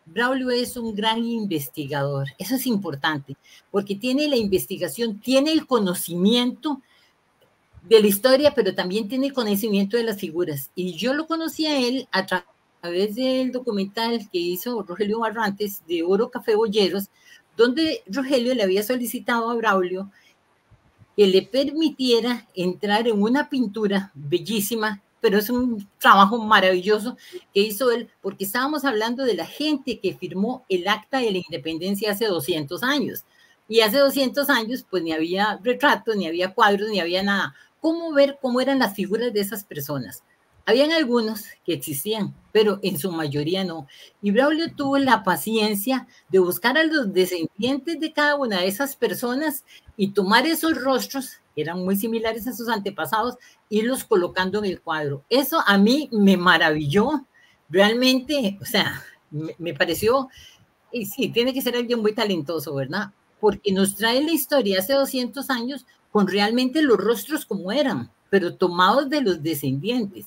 Speaker 3: Braulio es un gran investigador. Eso es importante, porque tiene la investigación, tiene el conocimiento de la historia, pero también tiene conocimiento de las figuras. Y yo lo conocí a él a través del documental que hizo Rogelio Barrantes de Oro Café Boyeros, donde Rogelio le había solicitado a Braulio que le permitiera entrar en una pintura bellísima, pero es un trabajo maravilloso que hizo él, porque estábamos hablando de la gente que firmó el Acta de la Independencia hace 200 años. Y hace 200 años, pues ni había retratos, ni había cuadros, ni había nada. ¿Cómo ver cómo eran las figuras de esas personas? Habían algunos que existían, pero en su mayoría no. Y Braulio tuvo la paciencia de buscar a los descendientes de cada una de esas personas y tomar esos rostros, que eran muy similares a sus antepasados, irlos colocando en el cuadro. Eso a mí me maravilló. Realmente, o sea, me pareció, y sí, tiene que ser alguien muy talentoso, ¿verdad? Porque nos trae la historia hace 200 años con realmente los rostros como eran, pero tomados de los descendientes.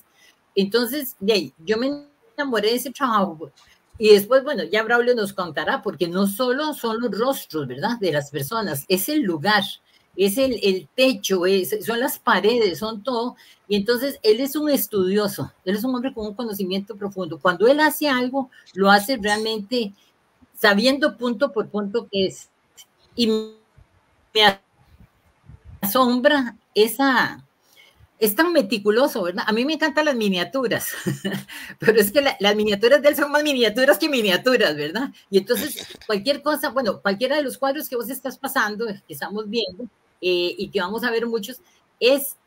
Speaker 3: Entonces, yo me enamoré de ese trabajo. Y después, bueno, ya Braulio nos contará, porque no solo son los rostros, ¿verdad?, de las personas, es el lugar. es el techo, son las paredes, son todo. Y entonces él es un estudioso, él es un hombre con un conocimiento profundo. Cuando él hace algo, lo hace realmente sabiendo punto por punto qué es. Y me asombra es tan meticuloso, ¿verdad? A mí me encantan las miniaturas, pero es que las miniaturas de él son más miniaturas que miniaturas, ¿verdad? Y entonces cualquier cosa, bueno, cualquiera de los cuadros que vos estás pasando, que estamos viendo y que vamos a ver muchos, es,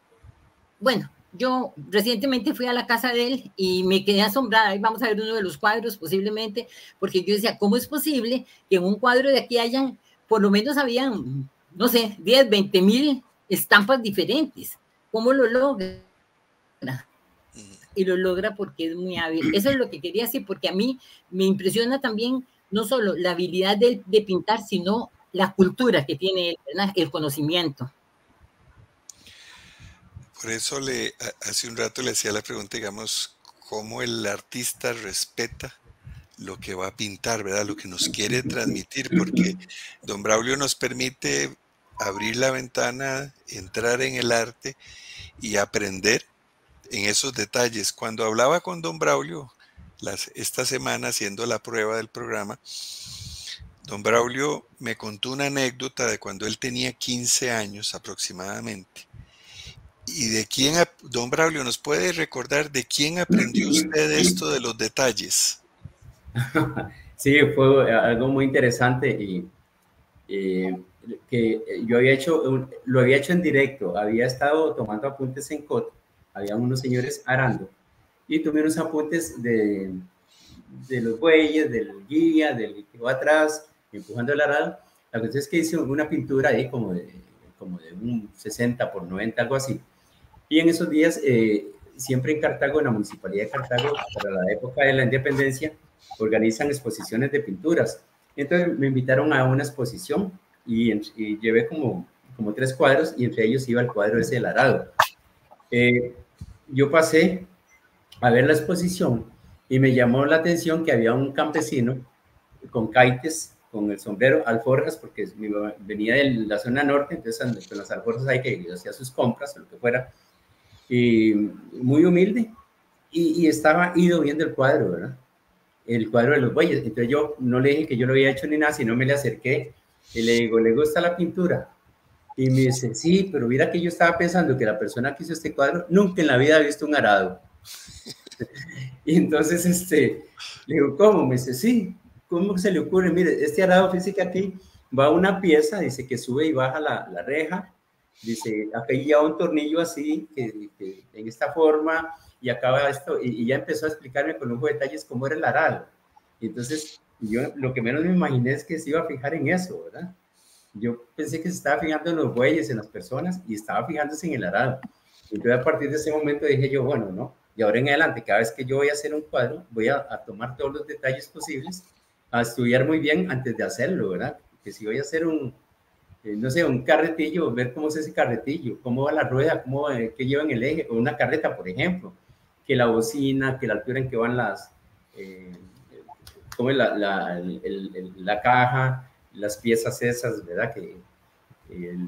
Speaker 3: bueno, yo recientemente fui a la casa de él y me quedé asombrada. Ahí vamos a ver uno de los cuadros posiblemente, porque yo decía, ¿cómo es posible que en un cuadro de aquí hayan, por lo menos habían, no sé, 10, 20 mil estampas diferentes? ¿Cómo lo logra? Y lo logra porque es muy hábil. Eso es lo que quería decir, porque a mí me impresiona también no solo la habilidad de pintar, sino la cultura que tiene él, ¿verdad? El conocimiento.
Speaker 2: Por eso hace un rato le hacía la pregunta, digamos, cómo el artista respeta lo que va a pintar, ¿verdad? Lo que nos quiere transmitir, porque don Braulio nos permite abrir la ventana, entrar en el arte y aprender en esos detalles. Cuando hablaba con don Braulio esta semana haciendo la prueba del programa, don Braulio me contó una anécdota de cuando él tenía 15 años aproximadamente. ¿Y de quién, don Braulio, nos puede recordar de quién aprendió usted esto de los detalles?
Speaker 1: Sí, fue algo muy interesante y que yo había hecho, lo había hecho en directo, había estado tomando apuntes en COT, había unos señores arando y tomé unos apuntes de los bueyes, del guía, del que va atrás, empujando el arado. La cuestión es que hice una pintura ahí como de un 60 por 90, algo así. Y en esos días, siempre en Cartago, en la Municipalidad de Cartago, para la época de la independencia, organizan exposiciones de pinturas. Entonces me invitaron a una exposición y llevé como 3 cuadros y entre ellos iba el cuadro ese del arado. Yo pasé a ver la exposición y me llamó la atención que había un campesino con caites, con el sombrero, alforjas, porque venía de la zona norte, entonces con las alforjas ahí que hacía sus compras o lo que fuera, y muy humilde, y estaba ido viendo el cuadro, ¿verdad? El cuadro de los bueyes. Entonces yo no le dije que yo lo había hecho ni nada, sino me le acerqué y le digo, ¿le gusta la pintura? Y me dice, sí, pero mira que yo estaba pensando que la persona que hizo este cuadro nunca en la vida ha visto un arado. Y entonces le digo, ¿cómo? Me dice, sí, ¿cómo se le ocurre? Mire, este arado, fíjese que aquí va una pieza, dice que sube y baja la reja, dice, aquí lleva un tornillo así, que en esta forma, y acaba esto, y ya empezó a explicarme con lujo de detalles cómo era el arado. Y entonces, yo lo que menos me imaginé es que se iba a fijar en eso, ¿verdad? Yo pensé que se estaba fijando en los bueyes, en las personas, y estaba fijándose en el arado. Entonces, a partir de ese momento dije yo, bueno, no, y ahora en adelante, cada vez que yo voy a hacer un cuadro, voy a tomar todos los detalles posibles, a estudiar muy bien antes de hacerlo, ¿verdad? Que si voy a hacer no sé, un carretillo, ver cómo es ese carretillo, cómo va la rueda, qué lleva en el eje, o una carreta, por ejemplo, que la bocina, que la altura en que van cómo es la caja, las piezas esas, ¿verdad? Que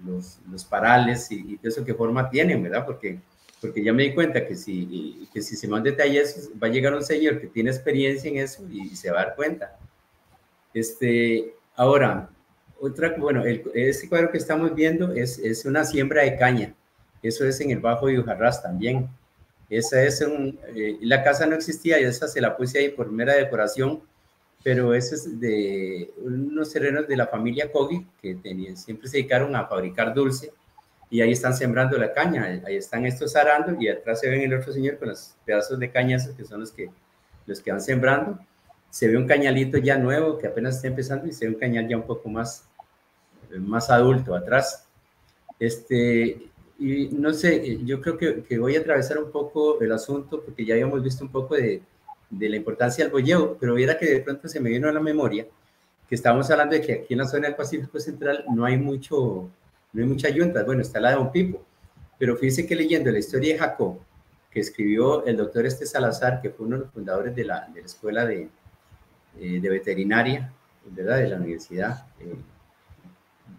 Speaker 1: los parales y todo eso, qué forma tienen, ¿verdad? Porque ya me di cuenta que si se me dan detalles, va a llegar un señor que tiene experiencia en eso y se va a dar cuenta. Ahora, bueno, ese cuadro que estamos viendo es una siembra de caña. Eso es en el Bajo de Ujarrás también. Esa es la casa no existía y esa se la puse ahí por mera decoración, pero eso es de unos terrenos de la familia Kogi que siempre se dedicaron a fabricar dulce y ahí están sembrando la caña, ahí están estos arando y atrás se ven el otro señor con los pedazos de caña que son los que van sembrando. Se ve un cañalito ya nuevo que apenas está empezando y se ve un cañal ya un poco más adulto atrás. Y no sé, yo creo que voy a atravesar un poco el asunto porque ya habíamos visto un poco de la importancia del boyeo, pero viera que de pronto se me vino a la memoria que estábamos hablando de que aquí en la zona del Pacífico Central no hay mucha yunta. Bueno, está la de Don Pipo, pero fíjense que leyendo la historia de Jacob, que escribió el doctor Salazar, que fue uno de los fundadores de la escuela de veterinaria, ¿verdad? De la Universidad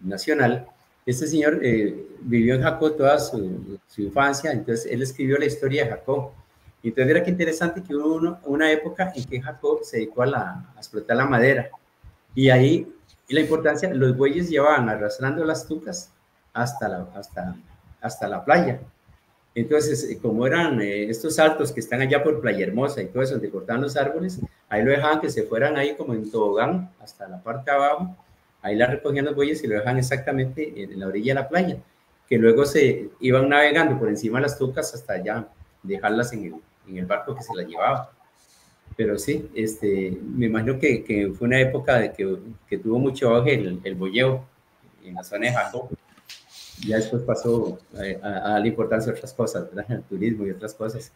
Speaker 1: Nacional, Este señor vivió en Jacó toda su infancia, entonces él escribió la historia de Jacó. Entonces era que interesante que hubo una época en que Jacó se dedicó a explotar la madera. Y ahí la importancia, los bueyes llevaban arrastrando las tucas hasta la playa. Entonces, como eran estos saltos que están allá por Playa Hermosa y todo eso, donde cortaban los árboles, ahí lo dejaban que se fueran ahí como en tobogán hasta la parte de abajo. Ahí la recogían los bueyes y lo dejaban exactamente en la orilla de la playa, que luego se iban navegando por encima de las tucas hasta allá, dejarlas en el barco que se las llevaba. Pero sí, me imagino que fue una época de que tuvo mucho auge el boyeo en la zona de Jacó. Ya después pasó a la importancia de otras cosas, ¿verdad? El turismo y otras cosas.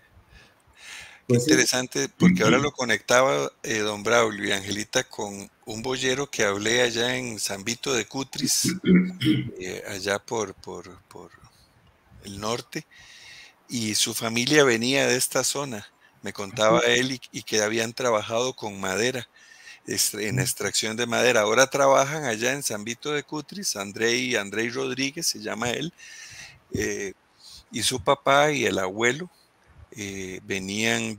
Speaker 2: Pues qué interesante, sí, porque ahora lo conectaba don Braulio y Angelita con un boyero que hablé allá en San Vito de Cutris, allá por el norte, y su familia venía de esta zona. Me contaba él y que habían trabajado con madera, en extracción de madera. Ahora trabajan allá en San Vito de Cutris, Andrei Rodríguez se llama él, y su papá y el abuelo venían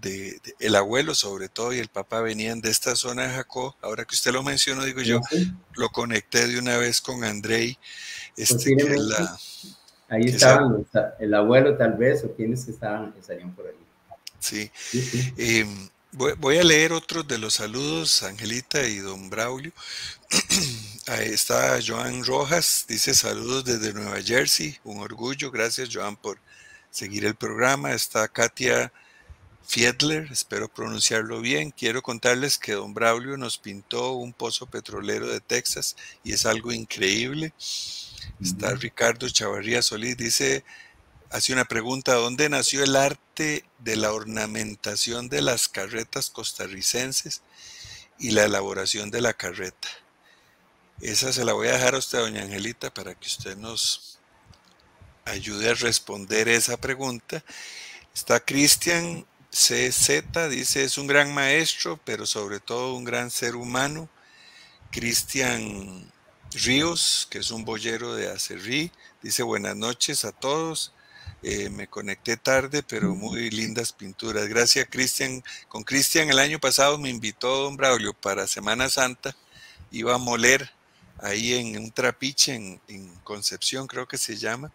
Speaker 2: el abuelo sobre todo y el papá venían de esta zona de Jacó. Ahora que usted lo mencionó, digo yo, lo conecté de una vez con Andrei, que es la...
Speaker 1: Ahí estaban el abuelo tal vez, o quienes estarían por ahí.
Speaker 2: Sí. Voy a leer otros de los saludos, Angelita y don Braulio. Ahí está Joan Rojas, dice saludos desde Nueva Jersey, un orgullo, gracias Joan por seguir el programa. Está Katia Fiedler, espero pronunciarlo bien. Quiero contarles que don Braulio nos pintó un pozo petrolero de Texas y es algo increíble. Está Ricardo Chavarría Solís, dice, hace una pregunta, ¿dónde nació el arte de la ornamentación de las carretas costarricenses y la elaboración de la carreta? Esa se la voy a dejar a usted, doña Angelita, para que usted nos ayude a responder esa pregunta. Está Cristian CZ, dice, es un gran maestro, pero sobre todo un gran ser humano. Cristian Ríos, que es un boyero de Acerrí, dice, buenas noches a todos. Me conecté tarde, pero muy lindas pinturas. Gracias, Cristian. Con Cristian el año pasado me invitó don Braulio para Semana Santa. Iba a moler ahí en un trapiche en Concepción, creo que se llama,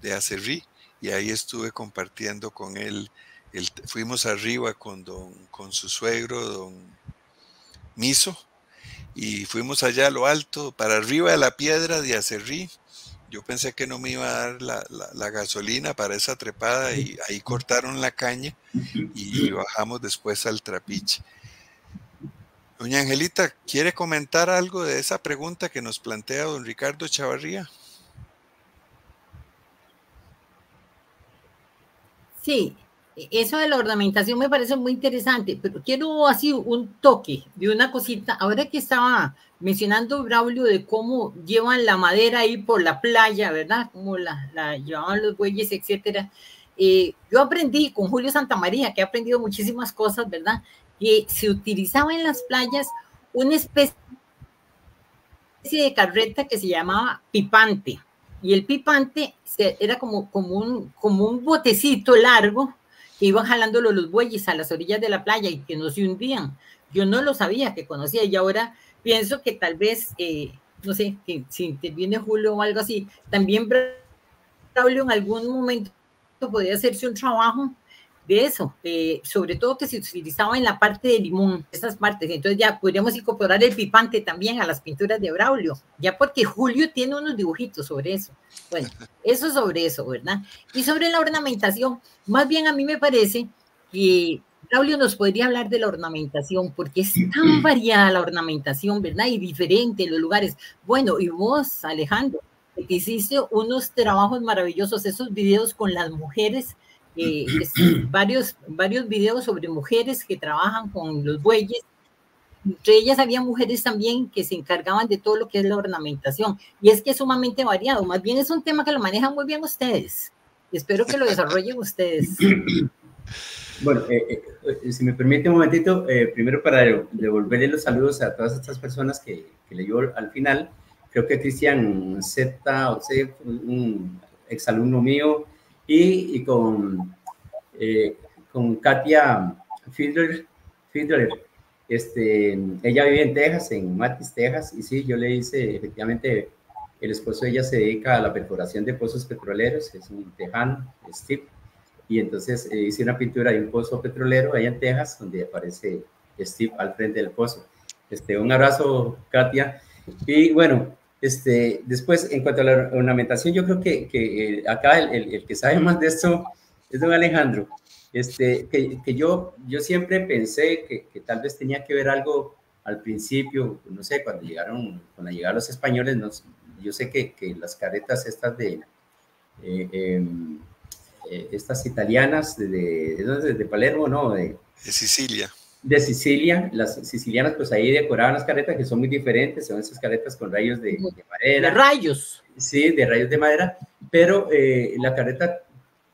Speaker 2: de Acerrí, y ahí estuve compartiendo con él. Fuimos arriba con su suegro, don Miso, y fuimos allá a lo alto, para arriba de la piedra de Acerrí. Yo pensé que no me iba a dar la gasolina para esa trepada y ahí cortaron la caña y bajamos después al trapiche. Doña Angelita, ¿quiere comentar algo de esa pregunta que nos plantea don Ricardo Chavarría?
Speaker 3: Sí, eso de la ornamentación me parece muy interesante, pero quiero así un toque de una cosita. Ahora que estaba mencionando Braulio de cómo llevan la madera ahí por la playa, ¿verdad? Cómo la llevaban los bueyes, etcétera. Yo aprendí con Julio Santamaría, que he aprendido muchísimas cosas, ¿verdad? Que se utilizaba en las playas una especie de carreta que se llamaba pipante. Y el pipante era como un botecito largo que iban jalándolo los bueyes a las orillas de la playa y que no se hundían. Yo no lo sabía, que conocía, y ahora pienso que tal vez, no sé, que si interviene Julio o algo así, también Braulio en algún momento podría hacerse un trabajo de eso, sobre todo que se utilizaba en la parte de Limón, esas partes. Entonces ya podríamos incorporar el pipante también a las pinturas de Braulio, ya porque Julio tiene unos dibujitos sobre eso. Bueno, eso sobre eso, ¿verdad? Y sobre la ornamentación, más bien a mí me parece que Braulio nos podría hablar de la ornamentación, porque es tan variada la ornamentación, ¿verdad? Y diferente en los lugares. Bueno, y vos, Alejandro, que hiciste unos trabajos maravillosos, esos videos con las mujeres, varios videos sobre mujeres que trabajan con los bueyes. Entre ellas había mujeres también que se encargaban de todo lo que es la ornamentación. Y es que es sumamente variado. Más bien es un tema que lo manejan muy bien ustedes. Espero que lo desarrollen ustedes.
Speaker 1: Bueno, si me permite un momentito, primero para devolverle los saludos a todas estas personas que leyó al final, creo que Cristian Z, o sea, un exalumno mío, y con Katia Fiedler, ella vive en Texas, en Mathis, Texas, y sí, yo le hice, efectivamente, el esposo de ella se dedica a la perforación de pozos petroleros, es un tejano, Steve, y entonces hice una pintura de un pozo petrolero allá en Texas, donde aparece Steve al frente del pozo. Un abrazo, Katia. Y bueno, después, en cuanto a la ornamentación, yo creo que acá el que sabe más de esto es don Alejandro. Que yo siempre pensé que tal vez tenía que ver algo al principio, no sé, cuando llegaron los españoles, yo sé que las caretas estas estas italianas de Palermo, ¿no?
Speaker 2: De Sicilia.
Speaker 1: De Sicilia, las sicilianas pues ahí decoraban las caretas que son muy diferentes, son esas caretas con rayos de madera.
Speaker 3: De rayos.
Speaker 1: Sí, de rayos de madera, pero la carreta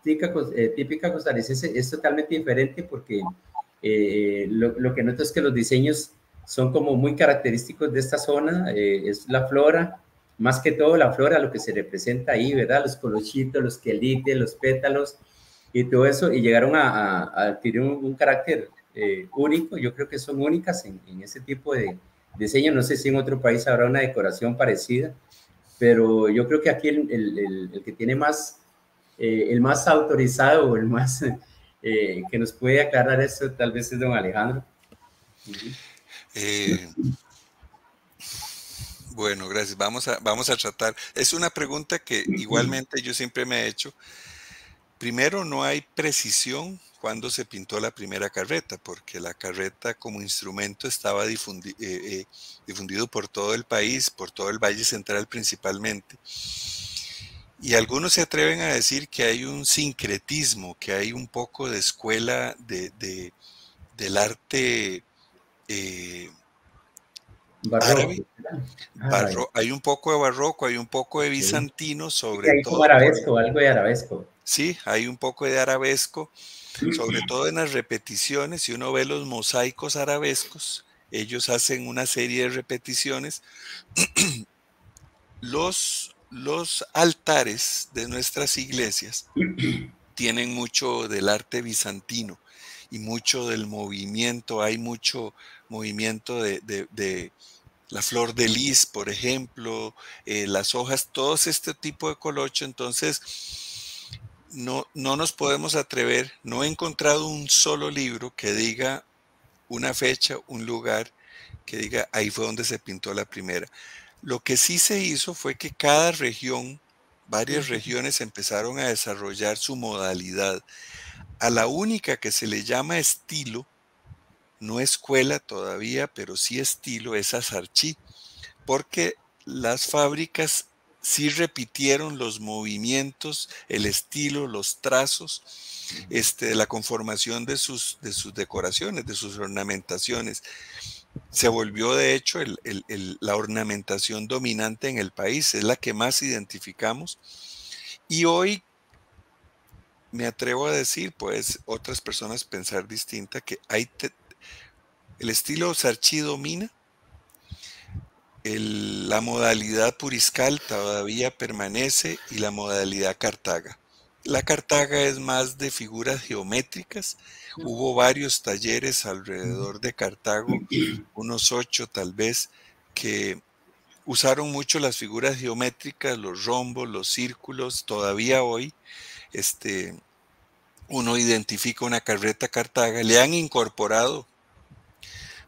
Speaker 1: típica costarricense es totalmente diferente porque lo que noto es que los diseños son como muy característicos de esta zona, es la flora, más que todo la flora, lo que se representa ahí, ¿verdad? Los colochitos, los quelites, los pétalos y todo eso, y llegaron a adquirir un carácter único. Yo creo que son únicas en ese tipo de diseño. No sé si en otro país habrá una decoración parecida, pero yo creo que aquí el que tiene más, el más autorizado o el más que nos puede aclarar esto tal vez es don Alejandro.
Speaker 2: Bueno, gracias. Vamos a tratar. Es una pregunta que igualmente yo siempre me he hecho. Primero, no hay precisión cuando se pintó la primera carreta, porque la carreta como instrumento estaba difundido por todo el país, por todo el Valle Central principalmente. Y algunos se atreven a decir que hay un sincretismo, que hay un poco de escuela del arte árabe. Hay un poco de barroco, hay un poco de bizantino, sobre
Speaker 1: hay
Speaker 2: todo.
Speaker 1: Como arabesco, algo de arabesco.
Speaker 2: Sí, hay un poco de arabesco, sobre todo en las repeticiones. Si uno ve los mosaicos arabescos, ellos hacen una serie de repeticiones. Los altares de nuestras iglesias tienen mucho del arte bizantino y mucho del movimiento. Hay mucho movimiento de la flor de lis, por ejemplo, las hojas, todo este tipo de colocho. Entonces, no nos podemos atrever. No he encontrado un solo libro que diga una fecha, un lugar, que diga ahí fue donde se pintó la primera. Lo que sí se hizo fue que cada región, varias regiones empezaron a desarrollar su modalidad. A la única que se le llama estilo, no escuela todavía, pero sí estilo, es a Sarchí, porque las fábricas sí repitieron los movimientos, el estilo, los trazos, la conformación de sus decoraciones, de sus ornamentaciones. Se volvió de hecho la ornamentación dominante en el país, es la que más identificamos. Y hoy me atrevo a decir, pues otras personas pensar distinta, que el estilo Sarchí domina. La modalidad Puriscal todavía permanece y la modalidad Cartaga. La Cartaga es más de figuras geométricas. Hubo varios talleres alrededor de Cartago, unos 8 tal vez, que usaron mucho las figuras geométricas, los rombos, los círculos. Todavía hoy uno identifica una carreta Cartaga. Le han incorporado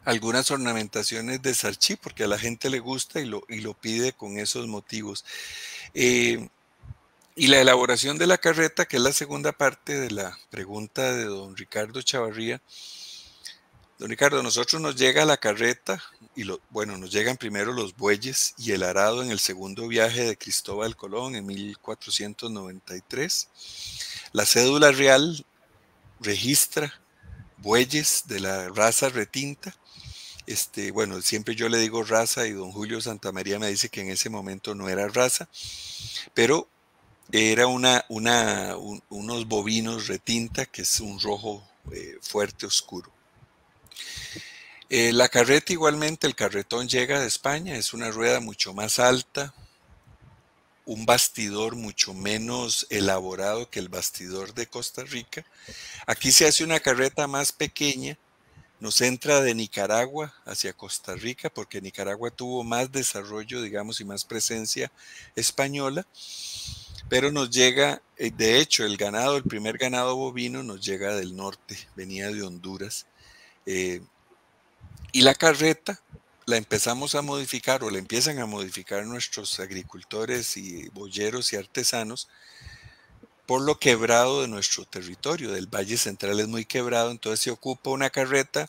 Speaker 2: algunas ornamentaciones de Sarchí porque a la gente le gusta y lo pide con esos motivos. Y la elaboración de la carreta, que es la segunda parte de la pregunta de don Ricardo Chavarría. Don Ricardo, a nosotros nos llega la carreta y nos llegan primero los bueyes y el arado en el segundo viaje de Cristóbal Colón en 1493. La cédula real registra bueyes de la raza retinta. Siempre yo le digo raza y don Julio Santamaría me dice que en ese momento no era raza, pero era unos bovinos retinta, que es un rojo fuerte, oscuro. La carreta igualmente, el carretón llega de España, es una rueda mucho más alta, un bastidor mucho menos elaborado que el bastidor de Costa Rica. Aquí se hace una carreta más pequeña, nos entra de Nicaragua hacia Costa Rica, porque Nicaragua tuvo más desarrollo, digamos, y más presencia española, pero nos llega, de hecho, el primer ganado bovino nos llega del norte, venía de Honduras, y la carreta la empezamos a modificar, o la empiezan a modificar nuestros agricultores y boyeros y artesanos, por lo quebrado de nuestro territorio, del Valle Central es muy quebrado, entonces se ocupa una carreta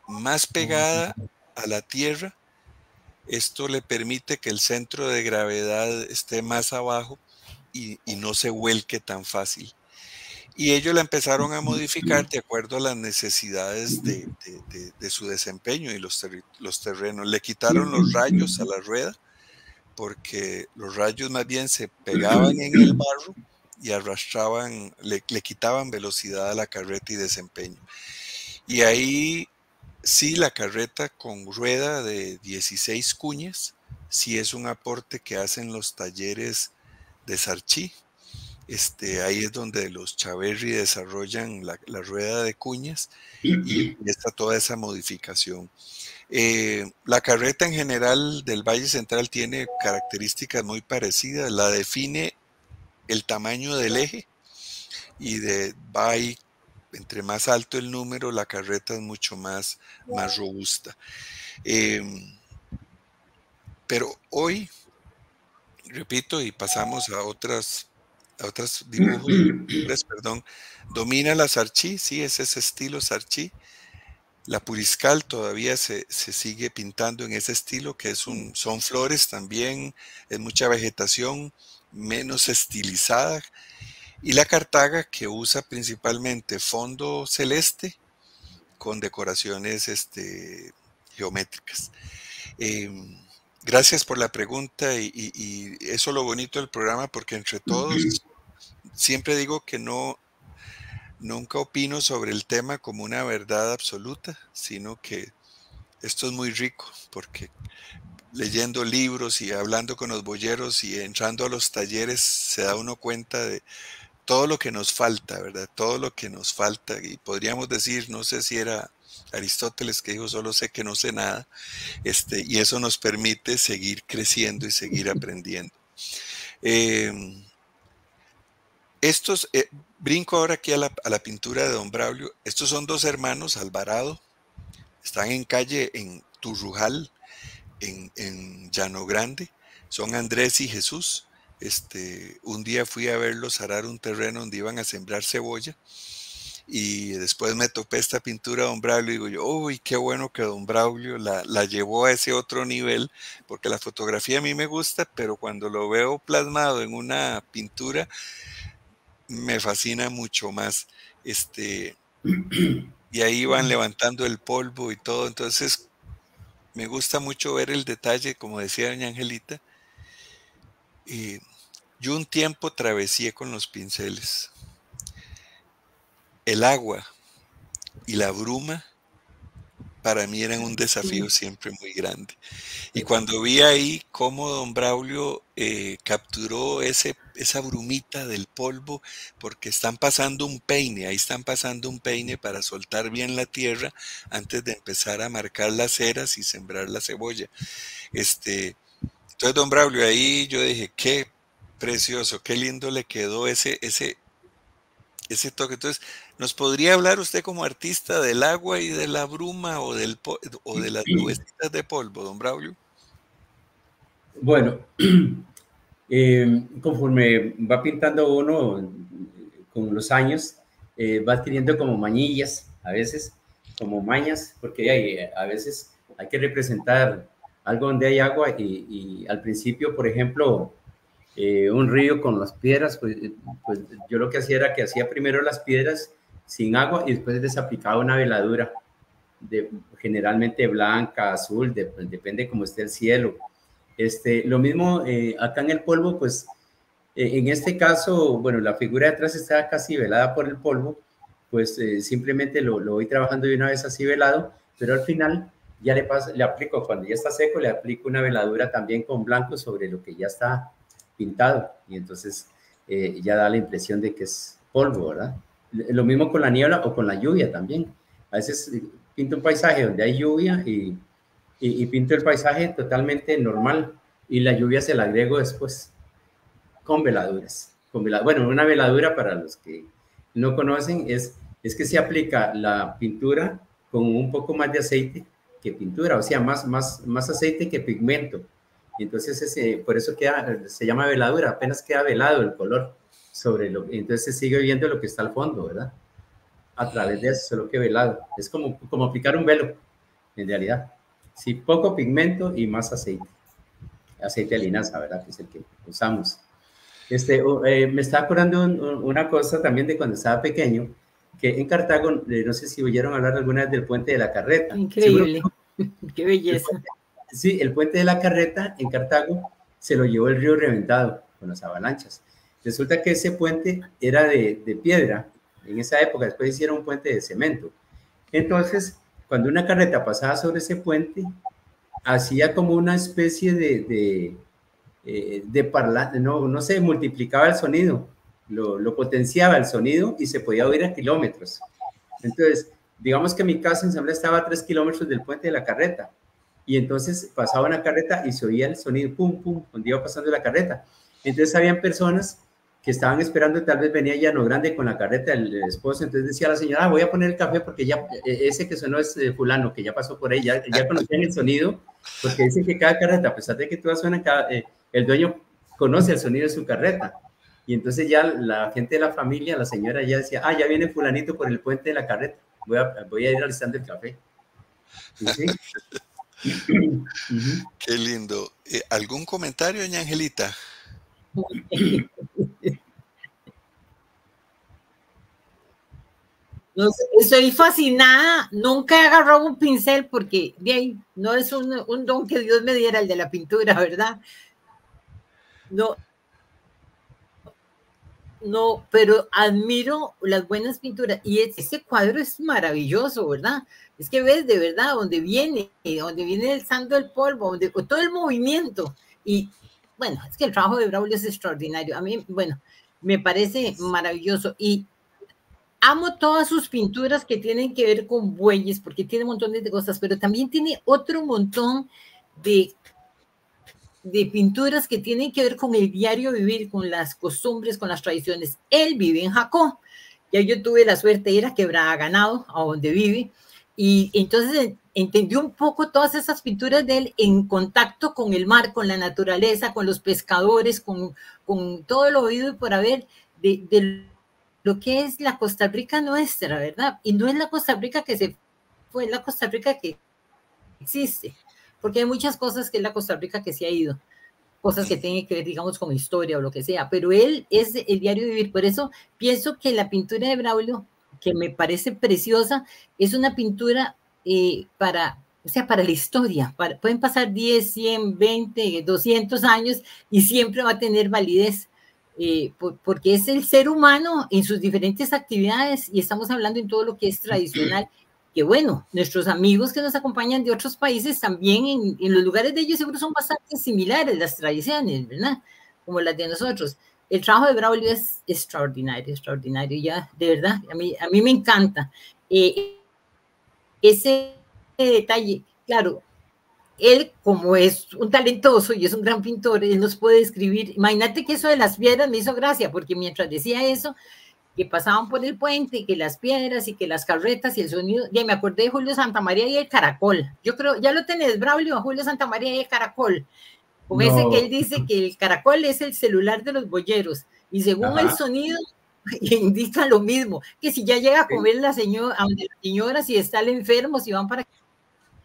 Speaker 2: más pegada a la tierra. Esto le permite que el centro de gravedad esté más abajo y no se vuelque tan fácil. Y ellos la empezaron a modificar de acuerdo a las necesidades de su desempeño y los terrenos. Le quitaron los rayos a la rueda, porque los rayos más bien se pegaban en el barro y arrastraban, le quitaban velocidad a la carreta y desempeño. Y ahí sí, la carreta con rueda de 16 cuñas, sí es un aporte que hacen los talleres de Sarchí. Ahí es donde los Chaverri desarrollan la rueda de cuñas y está toda esa modificación. La carreta en general del Valle Central tiene características muy parecidas. La define el tamaño del eje y va ahí, entre más alto el número, la carreta es mucho más robusta. Pero hoy, repito, y pasamos a otros dibujos, perdón, domina la Sarchí, sí, es ese estilo Sarchí. La Puriscal todavía se sigue pintando en ese estilo, que son flores también, es mucha vegetación, menos estilizada. Y la Cartaga, que usa principalmente fondo celeste con decoraciones geométricas. Gracias por la pregunta y eso es lo bonito del programa, porque entre todos siempre digo que nunca opino sobre el tema como una verdad absoluta, sino que esto es muy rico, porque leyendo libros y hablando con los boyeros y entrando a los talleres se da uno cuenta de todo lo que nos falta, ¿verdad? Todo lo que nos falta. Y podríamos decir, no sé si era Aristóteles que dijo, solo sé que no sé nada, y eso nos permite seguir creciendo y seguir aprendiendo. Brinco ahora aquí a la pintura de don Braulio. Estos son dos hermanos, Alvarado, están en calle en Turrujal, en Llano Grande, son Andrés y Jesús. Un día fui a verlos arar un terreno donde iban a sembrar cebolla y después me topé esta pintura de don Braulio y digo yo, uy, qué bueno que don Braulio la llevó a ese otro nivel, porque la fotografía a mí me gusta, pero cuando lo veo plasmado en una pintura me fascina mucho más. Y ahí van levantando el polvo y todo, entonces me gusta mucho ver el detalle, como decía doña Angelita. Yo un tiempo travesé con los pinceles. El agua y la bruma para mí eran un desafío siempre muy grande. Y cuando vi ahí cómo don Braulio capturó esa brumita del polvo, porque están pasando un peine, ahí están pasando un peine para soltar bien la tierra antes de empezar a marcar las ceras y sembrar la cebolla. Entonces don Braulio, ahí yo dije, qué precioso, qué lindo le quedó ese toque. Entonces, ¿nos podría hablar usted como artista del agua y de la bruma o de las nubecitas de polvo, don Braulio?
Speaker 1: Bueno, conforme va pintando uno con los años, va adquiriendo como mañillas, a veces como mañas, porque a veces hay que representar algo donde hay agua y al principio, por ejemplo, un río con las piedras, pues yo lo que hacía era que hacía primero las piedras sin agua y después les aplicaba una veladura, generalmente blanca, azul, depende cómo esté el cielo. Lo mismo acá en el polvo, pues en este caso, bueno, la figura de atrás está casi velada por el polvo, pues simplemente lo voy trabajando de una vez así velado, pero al final ya le aplico, cuando ya está seco, le aplico una veladura también con blanco sobre lo que ya está pintado, y entonces ya da la impresión de que es polvo, ¿verdad? Lo mismo con la niebla o con la lluvia también. A veces pinto un paisaje donde hay lluvia y pinto el paisaje totalmente normal, y la lluvia se la agrego después con veladuras. Bueno, una veladura, para los que no conocen, es que se aplica la pintura con un poco más de aceite que pintura, o sea, más aceite que pigmento. Y entonces por eso se llama veladura, apenas queda velado el color sobre entonces se sigue viendo lo que está al fondo, ¿verdad? A través de eso, solo que velado. Es como aplicar un velo, en realidad. Sí, poco pigmento y más aceite. Aceite de linaza, ¿verdad? Que es el que usamos. Me estaba acordando una cosa también de cuando estaba pequeño, que en Cartago, no sé si oyeron hablar alguna vez del puente de la Carreta.
Speaker 3: Increíble, qué belleza.
Speaker 1: Sí, el puente de la Carreta en Cartago se lo llevó el río Reventado con las avalanchas. Resulta que ese puente era de piedra en esa época, después hicieron un puente de cemento. Entonces, cuando una carreta pasaba sobre ese puente, hacía como una especie de parlante, no sé, multiplicaba el sonido, lo potenciaba el sonido y se podía oír a kilómetros. Entonces, digamos que mi casa en San Blas estaba a 3 kilómetros del puente de la Carreta, y entonces pasaba una carreta y se oía el sonido, pum, pum, cuando iba pasando la carreta. Entonces habían personas que estaban esperando, tal vez venía Llano Grande con la carreta del esposo, entonces decía la señora, voy a poner el café porque ya, ese que sonó es fulano, que ya pasó por ahí, ya conocían el sonido, porque dicen que cada carreta, a pesar de que todas suenan, el dueño conoce el sonido de su carreta, y entonces ya la gente de la familia, la señora ya decía, ya viene fulanito por el puente de la carreta, voy a ir alistando el café. ¿Sí?
Speaker 2: Qué lindo. ¿Algún comentario, doña Angelita?
Speaker 3: No sé, estoy fascinada. Nunca he agarrado un pincel porque de ahí no es un don que Dios me diera, el de la pintura, ¿verdad? No, pero admiro las buenas pinturas, y ese cuadro es maravilloso, ¿verdad? Es que ves de verdad donde viene el santo del polvo, todo el movimiento, y bueno, es que el trabajo de Braulio es extraordinario. A mí, bueno, me parece maravilloso, y amo todas sus pinturas que tienen que ver con bueyes, porque tiene un montón de cosas, pero también tiene otro montón de pinturas que tienen que ver con el diario vivir, con las costumbres, con las tradiciones. Él vive en Jacó. Ya yo tuve la suerte de ir a Quebrada Ganado, a donde vive, y entonces entendí un poco todas esas pinturas de él en contacto con el mar, con la naturaleza, con los pescadores, con todo lo oído y por haber de lo que es la Costa Rica nuestra, ¿verdad? Y no es la Costa Rica que se fue, es la Costa Rica que existe, porque hay muchas cosas que es la Costa Rica que se ha ido, cosas que tienen que ver, digamos, con historia o lo que sea, pero él es el diario vivir. Por eso pienso que la pintura de Braulio, que me parece preciosa, es una pintura para la historia. Pueden pasar 10, 100, 20, 200 años y siempre va a tener validez. Porque es el ser humano en sus diferentes actividades, y estamos hablando en todo lo que es tradicional, que bueno, nuestros amigos que nos acompañan de otros países también en los lugares de ellos seguro son bastante similares las tradiciones, ¿verdad? Como las de nosotros. El trabajo de Braulio es extraordinario, ya, de verdad, a mí me encanta. Ese detalle, claro, él, como es un talentoso y es un gran pintor, él nos puede escribir. Imagínate que eso de las piedras me hizo gracia, porque mientras decía eso, que pasaban por el puente, que las piedras y que las carretas y el sonido, ya me acordé de Julio Santamaría y el caracol. Yo creo, ya lo tenés, Braulio, Julio Santamaría y el caracol. Con ese que él dice que el caracol es el celular de los boyeros, y según el sonido indica lo mismo, que si ya llega a comer la señora, si está el enfermo, si van para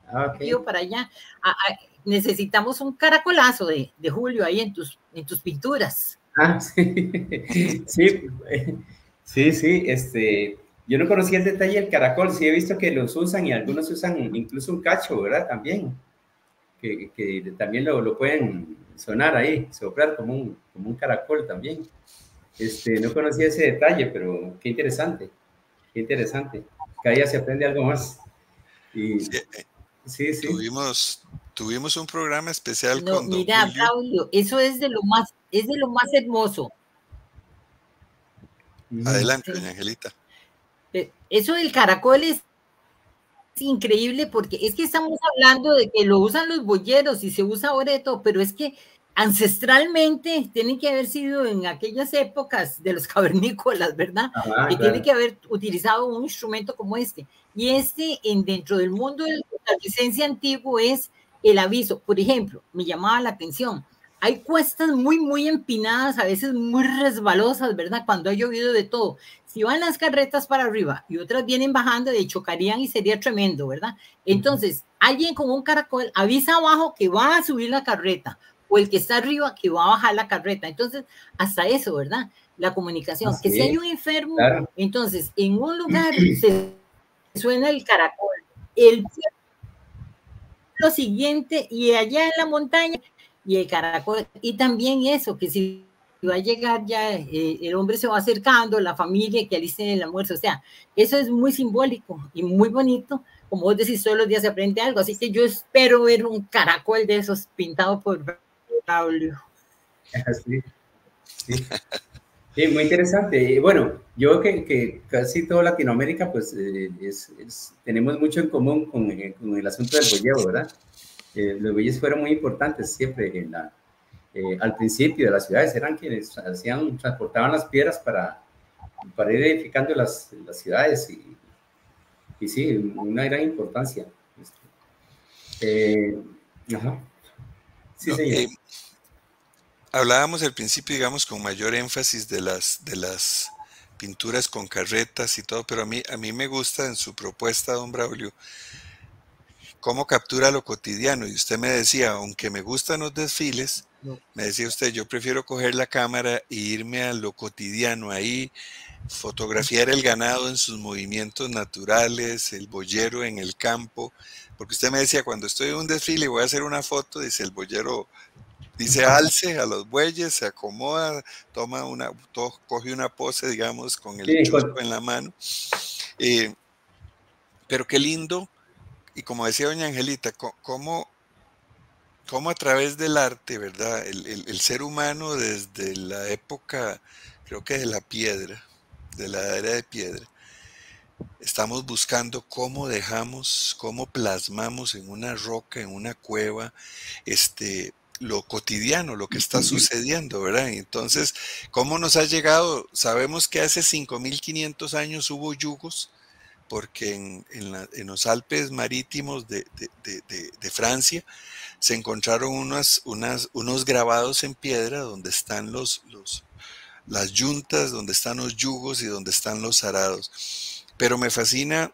Speaker 3: aquí o para allá, necesitamos un caracolazo de Julio ahí en tus pinturas.
Speaker 1: Sí, yo no conocía el detalle del caracol, sí he visto que los usan, y algunos usan incluso un cacho, ¿verdad? También, que también lo pueden sonar ahí, soplar como un caracol también. No conocía ese detalle, pero qué interesante, cada día se aprende algo más. Sí, sí.
Speaker 2: Tuvimos un programa especial
Speaker 3: No,
Speaker 2: con don
Speaker 3: mira,
Speaker 2: Julio.
Speaker 3: Braulio, eso es de lo más hermoso.
Speaker 2: Adelante,
Speaker 3: Sí.
Speaker 2: doña Angelita.
Speaker 3: Eso del caracol es increíble porque es que estamos hablando de que lo usan los boyeros y se usa ahora de todo, pero es que ancestralmente tienen que haber sido en aquellas épocas de los cavernícolas, ¿verdad?
Speaker 1: Ajá,
Speaker 3: Que tiene
Speaker 1: claro.
Speaker 3: que haber utilizado un instrumento como este. Y dentro del mundo de la costarricense antiguo es el aviso. Por ejemplo, me llamaba la atención. Hay cuestas muy, muy empinadas, a veces muy resbalosas, ¿verdad? Cuando ha llovido de todo. Si van las carretas para arriba y otras vienen bajando, de chocarían y sería tremendo, ¿verdad? Entonces, alguien con un caracol avisa abajo que va a subir la carreta o el que está arriba que va a bajar la carreta. Entonces, hasta eso, ¿verdad? La comunicación. Que si hay
Speaker 1: Sí,
Speaker 3: un enfermo,
Speaker 1: claro.
Speaker 3: entonces en un lugar se suena el caracol, el lo siguiente y allá en la montaña y el caracol. Y también eso, que si va a llegar ya, el hombre se va acercando, la familia que alisten el almuerzo, o sea, eso es muy simbólico y muy bonito. Como vos decís, todos los días se aprende algo, así que yo espero ver un caracol de esos pintado por Braulio.
Speaker 1: Sí, sí. Sí, muy interesante. Y bueno, yo que casi toda Latinoamérica, pues tenemos mucho en común con el asunto del boyeo, ¿verdad? Los bueyes fueron muy importantes siempre al principio de las ciudades, eran quienes transportaban las piedras para ir edificando las ciudades y sí, una gran importancia. Ajá. Sí,
Speaker 2: No,
Speaker 1: señor.
Speaker 2: hablábamos al principio, digamos, con mayor énfasis de las pinturas con carretas y todo, pero a mí me gusta en su propuesta, don Braulio, cómo captura lo cotidiano. Y usted me decía, aunque me gustan los desfiles,
Speaker 3: No.
Speaker 2: me decía usted, yo prefiero coger la cámara e irme a lo cotidiano, ahí fotografiar el ganado en sus movimientos naturales, el boyero en el campo, porque usted me decía, cuando estoy en un desfile y voy a hacer una foto, dice el boyero, dice alce a los bueyes, se acomoda, coge una pose, digamos, con el
Speaker 1: Sí,
Speaker 2: chusco en la mano. Pero qué lindo, y como decía doña Angelita, cómo a través del arte, ¿verdad? El ser humano desde la época, creo que de la piedra, de la era de piedra, estamos buscando cómo cómo plasmamos en una roca, en una cueva, lo cotidiano, lo que está sucediendo, ¿verdad? Entonces, ¿cómo nos ha llegado? Sabemos que hace 5.500 años hubo yugos, porque en los Alpes marítimos de Francia se encontraron unos grabados en piedra donde están las yuntas, donde están los yugos y donde están los arados. Pero me fascina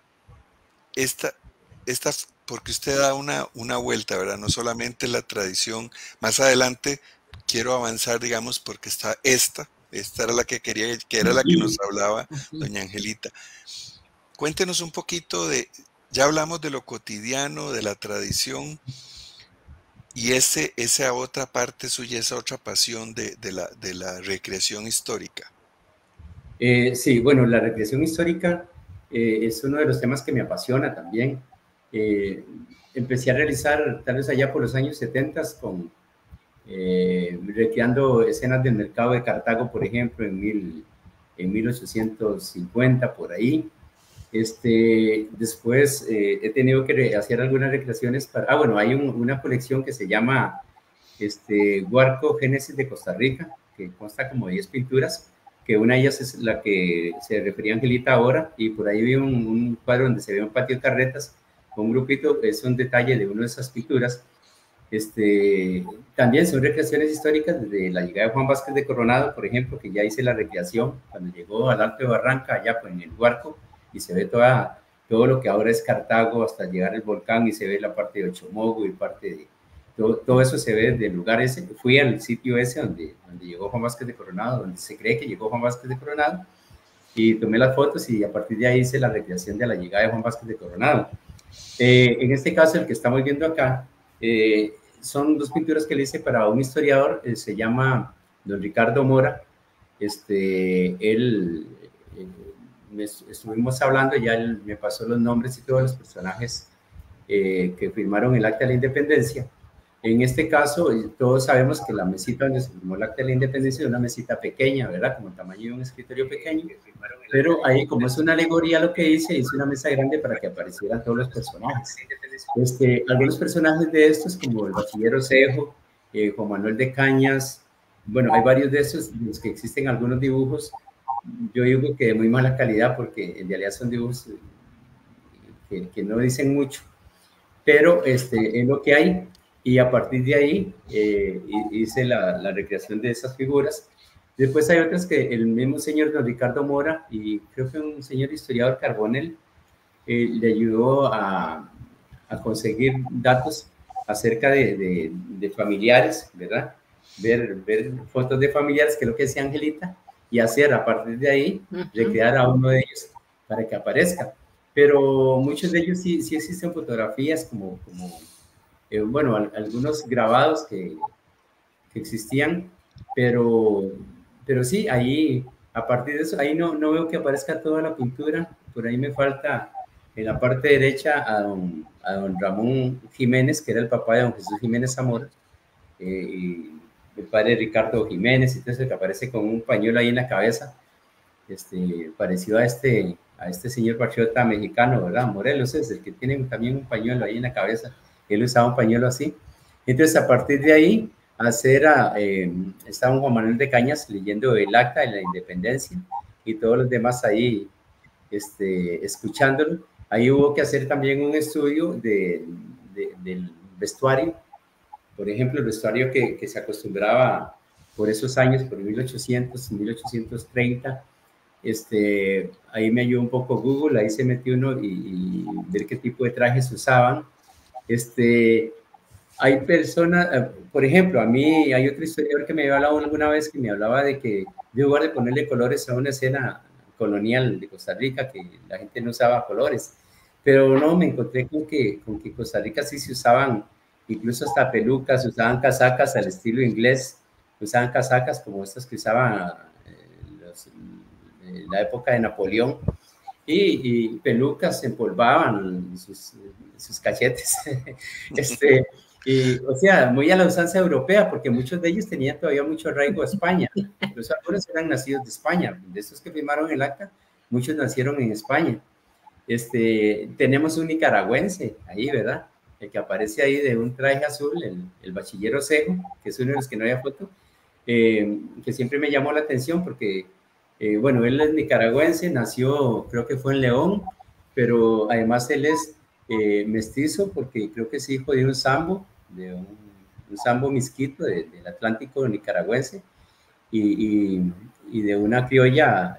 Speaker 2: esta porque usted da una vuelta, ¿verdad? No solamente la tradición. Más adelante quiero avanzar, digamos, porque está esta era la que quería, que era la que nos hablaba doña Angelita. Cuéntenos un poquito ya hablamos de lo cotidiano, de la tradición, y esa otra parte suya, esa otra pasión de la recreación histórica.
Speaker 1: Sí, bueno, la recreación histórica es uno de los temas que me apasiona también. Empecé a realizar, tal vez allá por los años 70, recreando escenas del mercado de Cartago, por ejemplo, en 1850, por ahí. Después he tenido que hacer algunas recreaciones bueno, hay una colección que se llama Huarco Génesis de Costa Rica, que consta como 10 pinturas, que una de ellas es la que se refería a Angelita ahora, y por ahí vi un cuadro donde se ve un patio de carretas, con un grupito, es un detalle de una de esas pinturas. También son recreaciones históricas desde la llegada de Juan Vázquez de Coronado, por ejemplo, que ya hice la recreación cuando llegó al Alto de Barranca, allá pues, en el Huarco, y se ve todo lo que ahora es Cartago hasta llegar al volcán, y se ve la parte de Ochomogo y parte de todo eso se ve del lugar ese. Fui al sitio ese donde llegó Juan Vázquez de Coronado, donde se cree que llegó Juan Vázquez de Coronado, y tomé las fotos y a partir de ahí hice la recreación de la llegada de Juan Vázquez de Coronado. En este caso, el que estamos viendo acá, son dos pinturas que le hice para un historiador, se llama don Ricardo Mora. Estuvimos hablando, ya él me pasó los nombres y todos los personajes que firmaron el Acta de la Independencia. En este caso, todos sabemos que la mesita donde se firmó el Acta de la Independencia es una mesita pequeña, ¿verdad? Como el tamaño de un escritorio pequeño, pero ahí, como es una alegoría lo que hice una mesa grande para que aparecieran todos los personajes. Algunos personajes de estos, como el bachiller Osejo, Juan Manuel de Cañas, bueno, hay varios de estos, los que existen algunos dibujos, yo digo que de muy mala calidad, porque en realidad son dibujos que no dicen mucho, pero es lo que hay, y a partir de ahí hice la recreación de esas figuras. Después hay otras que el mismo señor don Ricardo Mora, y creo que un señor historiador Carbonell, le ayudó a conseguir datos acerca de familiares, ¿verdad? Ver fotos de familiares, que es lo que decía Angelita, y hacer a partir de ahí, recrear a uno de ellos para que aparezca. Pero muchos de ellos sí existen fotografías como bueno, algunos grabados que existían, pero sí, ahí, a partir de eso, ahí no veo que aparezca toda la pintura. Por ahí me falta en la parte derecha a don Ramón Jiménez, que era el papá de don Jesús Jiménez Zamora, y el padre Ricardo Jiménez, entonces que aparece con un pañuelo ahí en la cabeza, parecido a este señor patriota mexicano, ¿verdad? Morelos es el que tiene también un pañuelo ahí en la cabeza. Él usaba un pañuelo así. Entonces, a partir de ahí, estaba Juan Manuel de Cañas leyendo el Acta de la Independencia y todos los demás ahí escuchándolo. Ahí hubo que hacer también un estudio del vestuario. Por ejemplo, el vestuario que se acostumbraba por esos años, por 1800, 1830, ahí me ayudó un poco Google, ahí se metió uno y ver qué tipo de trajes usaban. Hay personas, por ejemplo, a mí hay otro historiador que me había hablado alguna vez, que me hablaba de que en lugar de ponerle colores a una escena colonial de Costa Rica, que la gente no usaba colores, pero no, me encontré con que Costa Rica sí se usaban incluso hasta pelucas, usaban casacas al estilo inglés, usaban casacas como estas que usaban en la época de Napoleón, y pelucas se empolvaban sus cachetes, y, o sea, muy a la usanza europea, porque muchos de ellos tenían todavía mucho arraigo a España. Los algunos eran nacidos de España, de estos que firmaron el acta, muchos nacieron en España. Tenemos un nicaragüense ahí, ¿verdad? El que aparece ahí de un traje azul, el bachiller Osejo, que es uno de los que no había foto, que siempre me llamó la atención porque, bueno, él es nicaragüense, nació, creo que fue en León, pero además él es mestizo porque creo que es hijo de un sambo, un sambo misquito del Atlántico nicaragüense y de una criolla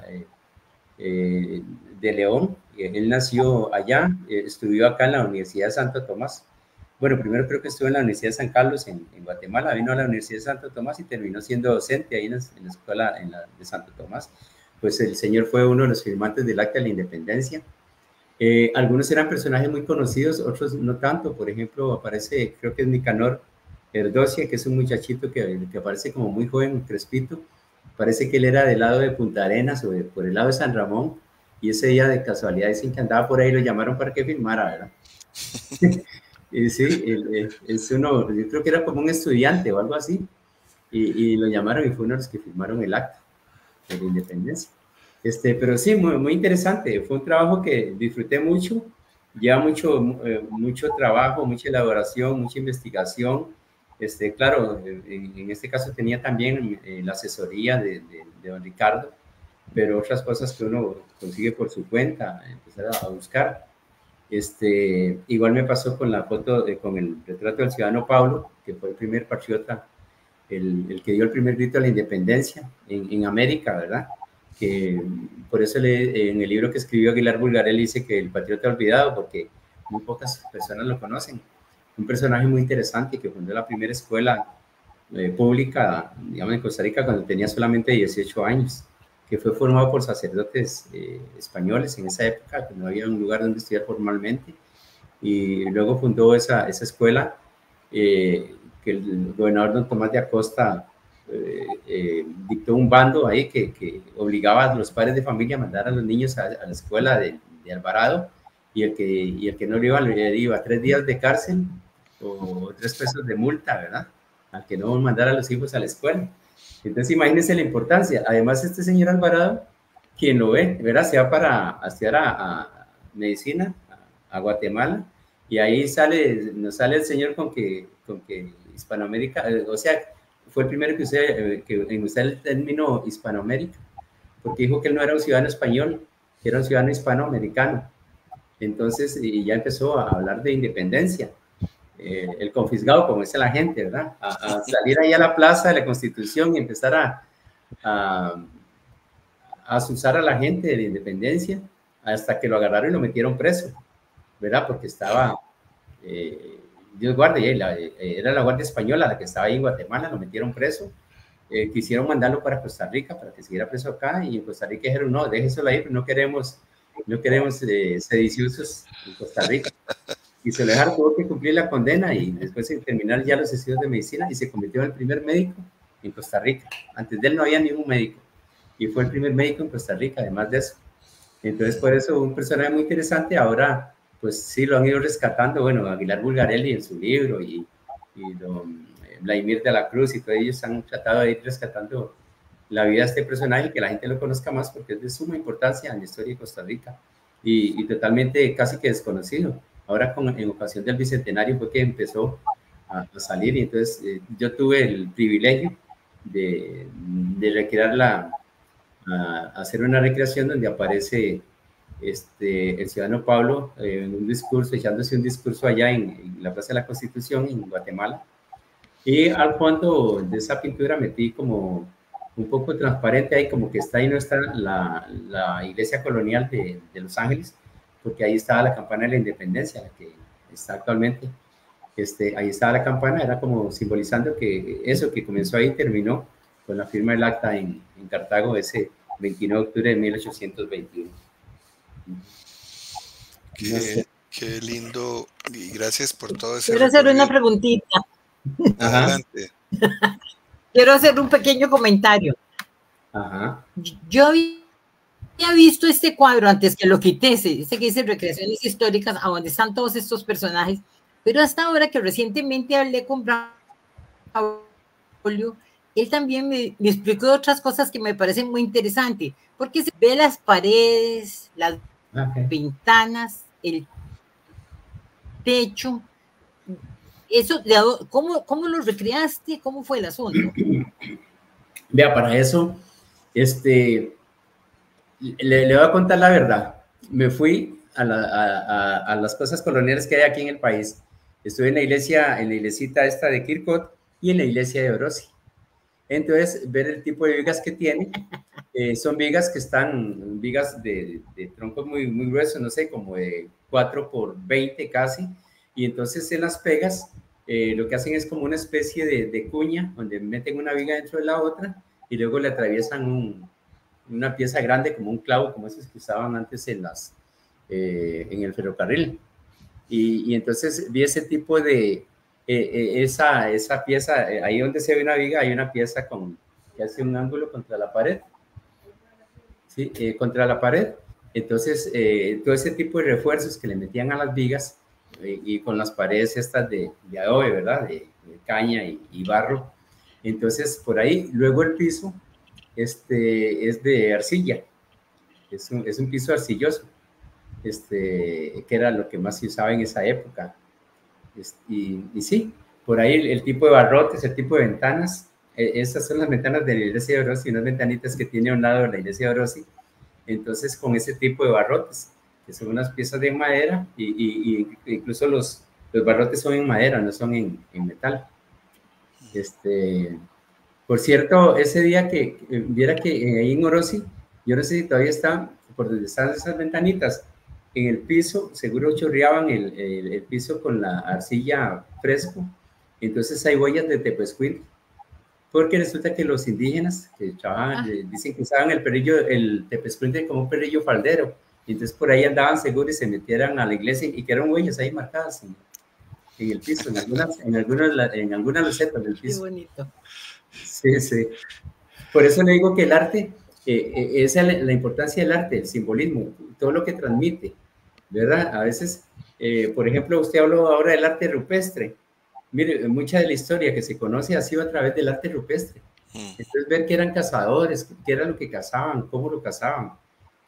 Speaker 1: de León. Él nació allá, estudió acá en la Universidad de Santo Tomás. Bueno, primero creo que estuvo en la Universidad de San Carlos en Guatemala, vino a la Universidad de Santo Tomás y terminó siendo docente ahí en la escuela de Santo Tomás. Pues el señor fue uno de los firmantes del Acta de la Independencia. Algunos eran personajes muy conocidos, otros no tanto. Por ejemplo, aparece, creo que es Nicanor Erdosia, que es un muchachito que aparece como muy joven, crespito. Parece que él era del lado de Punta Arenas o por el lado de San Ramón. Y ese día de casualidad dicen que andaba por ahí, lo llamaron para que filmara, ¿verdad? Y sí, es uno, yo creo que era como un estudiante o algo así. Y lo llamaron y fue uno de los que firmaron el acta de la independencia. Pero sí, muy, muy interesante. Fue un trabajo que disfruté mucho. Lleva mucho trabajo, mucha elaboración, mucha investigación. Claro, en este caso tenía también la asesoría de don Ricardo, pero otras cosas que uno consigue por su cuenta, empezar a buscar. Igual me pasó con la foto, con el retrato del ciudadano Pablo, que fue el primer patriota, el que dio el primer grito a la independencia en América, ¿verdad? Que por eso en el libro que escribió Aguilar Bulgarelli dice que el patriota olvidado, porque muy pocas personas lo conocen. Un personaje muy interesante que fundó la primera escuela pública, digamos, en Costa Rica cuando tenía solamente 18 años, que fue formado por sacerdotes españoles en esa época, que no había un lugar donde estudiar formalmente, y luego fundó esa escuela que el gobernador don Tomás de Acosta dictó un bando ahí que obligaba a los padres de familia a mandar a los niños a la escuela de Alvarado, y el que no lo iba, le iba 3 días de cárcel o 3 pesos de multa, ¿verdad? Al que no mandara a los hijos a la escuela. Entonces, imagínense la importancia. Además, este señor Alvarado, quien lo ve, ¿verdad? Se va para estudiar a medicina a Guatemala, y ahí nos sale el señor con que Hispanoamérica, o sea, fue el primero que usó el término Hispanoamérica, porque dijo que él no era un ciudadano español, que era un ciudadano hispanoamericano. Entonces, y ya empezó a hablar de independencia. El confiscado, como dice la gente, ¿verdad? A salir ahí a la plaza de la Constitución y empezar a asusar a la gente de la independencia, hasta que lo agarraron y lo metieron preso, ¿verdad? Porque estaba, Dios guarde, era la Guardia Española la que estaba ahí en Guatemala, lo metieron preso. Quisieron mandarlo para Costa Rica para que siguiera preso acá, y en Costa Rica dijeron, no, déjeselo ahí, no queremos sediciosos en Costa Rica. Y se lo dejaron, tuvo que cumplir la condena y después de terminar ya los estudios de medicina, y se convirtió en el primer médico en Costa Rica. Antes de él no había ningún médico, y fue el primer médico en Costa Rica, además de eso. Entonces, por eso, un personaje muy interesante. Ahora, pues sí, lo han ido rescatando, bueno, Aguilar Bulgarelli en su libro, y don Vladimir de la Cruz, y todos ellos han tratado de ir rescatando la vida de este personaje, que la gente lo conozca más, porque es de suma importancia en la historia de Costa Rica, y totalmente casi que desconocido. Ahora, en ocasión del Bicentenario, fue que empezó a salir, y entonces yo tuve el privilegio de hacer una recreación donde aparece el ciudadano Pablo en un discurso, echándose un discurso allá en la Plaza de la Constitución, en Guatemala. Y al fondo de esa pintura metí como un poco transparente ahí, como que está ahí, no está la iglesia colonial de Los Ángeles, porque ahí estaba la campana de la independencia, la que está actualmente. Ahí estaba la campana, era como simbolizando que eso que comenzó ahí terminó con la firma del acta en Cartago ese 29 de octubre de 1821.
Speaker 2: Qué lindo, y gracias por todo ese
Speaker 3: Quiero hacer una preguntita.
Speaker 2: Adelante.
Speaker 3: Quiero hacer un pequeño comentario.
Speaker 1: Ajá.
Speaker 3: Yo había visto este cuadro antes que lo quité, ese que dice Recreaciones Históricas, a donde están todos estos personajes, pero hasta ahora que recientemente hablé con Braulio, él también me explicó otras cosas que me parecen muy interesantes, porque se ve las paredes, las ventanas, el techo. Eso, ¿cómo lo recreaste? ¿Cómo fue el asunto?
Speaker 1: Vea, para eso, le voy a contar la verdad. Me fui a las cosas coloniales que hay aquí en el país. Estuve en la iglesita esta de Kirkot y en la iglesia de Orosi. Entonces, ver el tipo de vigas que tiene, son vigas que están, vigas de tronco muy, muy grueso, no sé, como de 4 por 20 casi, y entonces en las pegas, lo que hacen es como una especie de cuña, donde meten una viga dentro de la otra, y luego le atraviesan una pieza grande, como un clavo, como esos que usaban antes en el ferrocarril. Y entonces vi ese tipo de, esa pieza, ahí donde se ve una viga, hay una pieza que hace un ángulo contra la pared, ¿sí? Contra la pared. Entonces, todo ese tipo de refuerzos que le metían a las vigas, y con las paredes estas de adobe, ¿verdad? De caña y barro. Entonces, por ahí, luego el piso es de arcilla, es un piso arcilloso, que era lo que más se usaba en esa época. Y sí, por ahí el tipo de barrotes, el tipo de ventanas, esas son las ventanas de la iglesia de Orosi, unas ventanitas que tiene a un lado de la iglesia de Orosi. Entonces, con ese tipo de barrotes, que son unas piezas de madera, y incluso los barrotes son en madera, no son en metal. Por cierto, ese día que viera que ahí en Orosi, yo no sé si todavía está, por donde están esas ventanitas, en el piso, seguro chorreaban el piso con la arcilla fresco. Entonces hay huellas de Tepezcuintla, porque resulta que los indígenas que trabajaban, dicen que usaban el Tepezcuintla como un perrillo faldero. Entonces por ahí andaban seguros y se metieran a la iglesia, y quedaron huellas ahí marcadas en el piso, en algunas losetas del piso.
Speaker 3: Qué bonito.
Speaker 1: Sí, sí. Por eso le digo que el arte, esa es la importancia del arte, el simbolismo, todo lo que transmite, ¿verdad? A veces, por ejemplo, usted habló ahora del arte rupestre. Mire, mucha de la historia que se conoce ha sido a través del arte rupestre. Entonces, ver que eran cazadores, qué era lo que cazaban, cómo lo cazaban.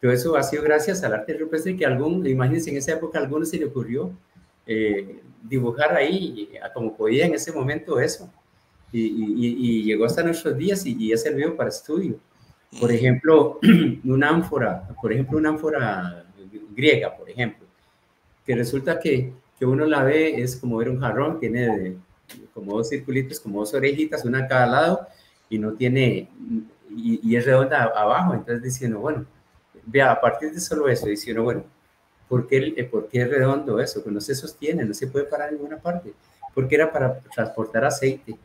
Speaker 1: Todo eso ha sido gracias al arte rupestre que imagínense, en esa época a algunos se le ocurrió dibujar ahí como podía en ese momento eso. Y llegó hasta nuestros días y ha servido para estudio. Por ejemplo, una ánfora griega, por ejemplo, que resulta que uno la ve, es como ver un jarrón, tiene como dos circulitos, como dos orejitas, una a cada lado, y no tiene, y es redonda abajo. Entonces diciendo, bueno, vea, a partir de solo eso, diciendo, bueno, ¿por qué es redondo eso? Que no se sostiene, no se puede parar en ninguna parte. Porque era para transportar aceite,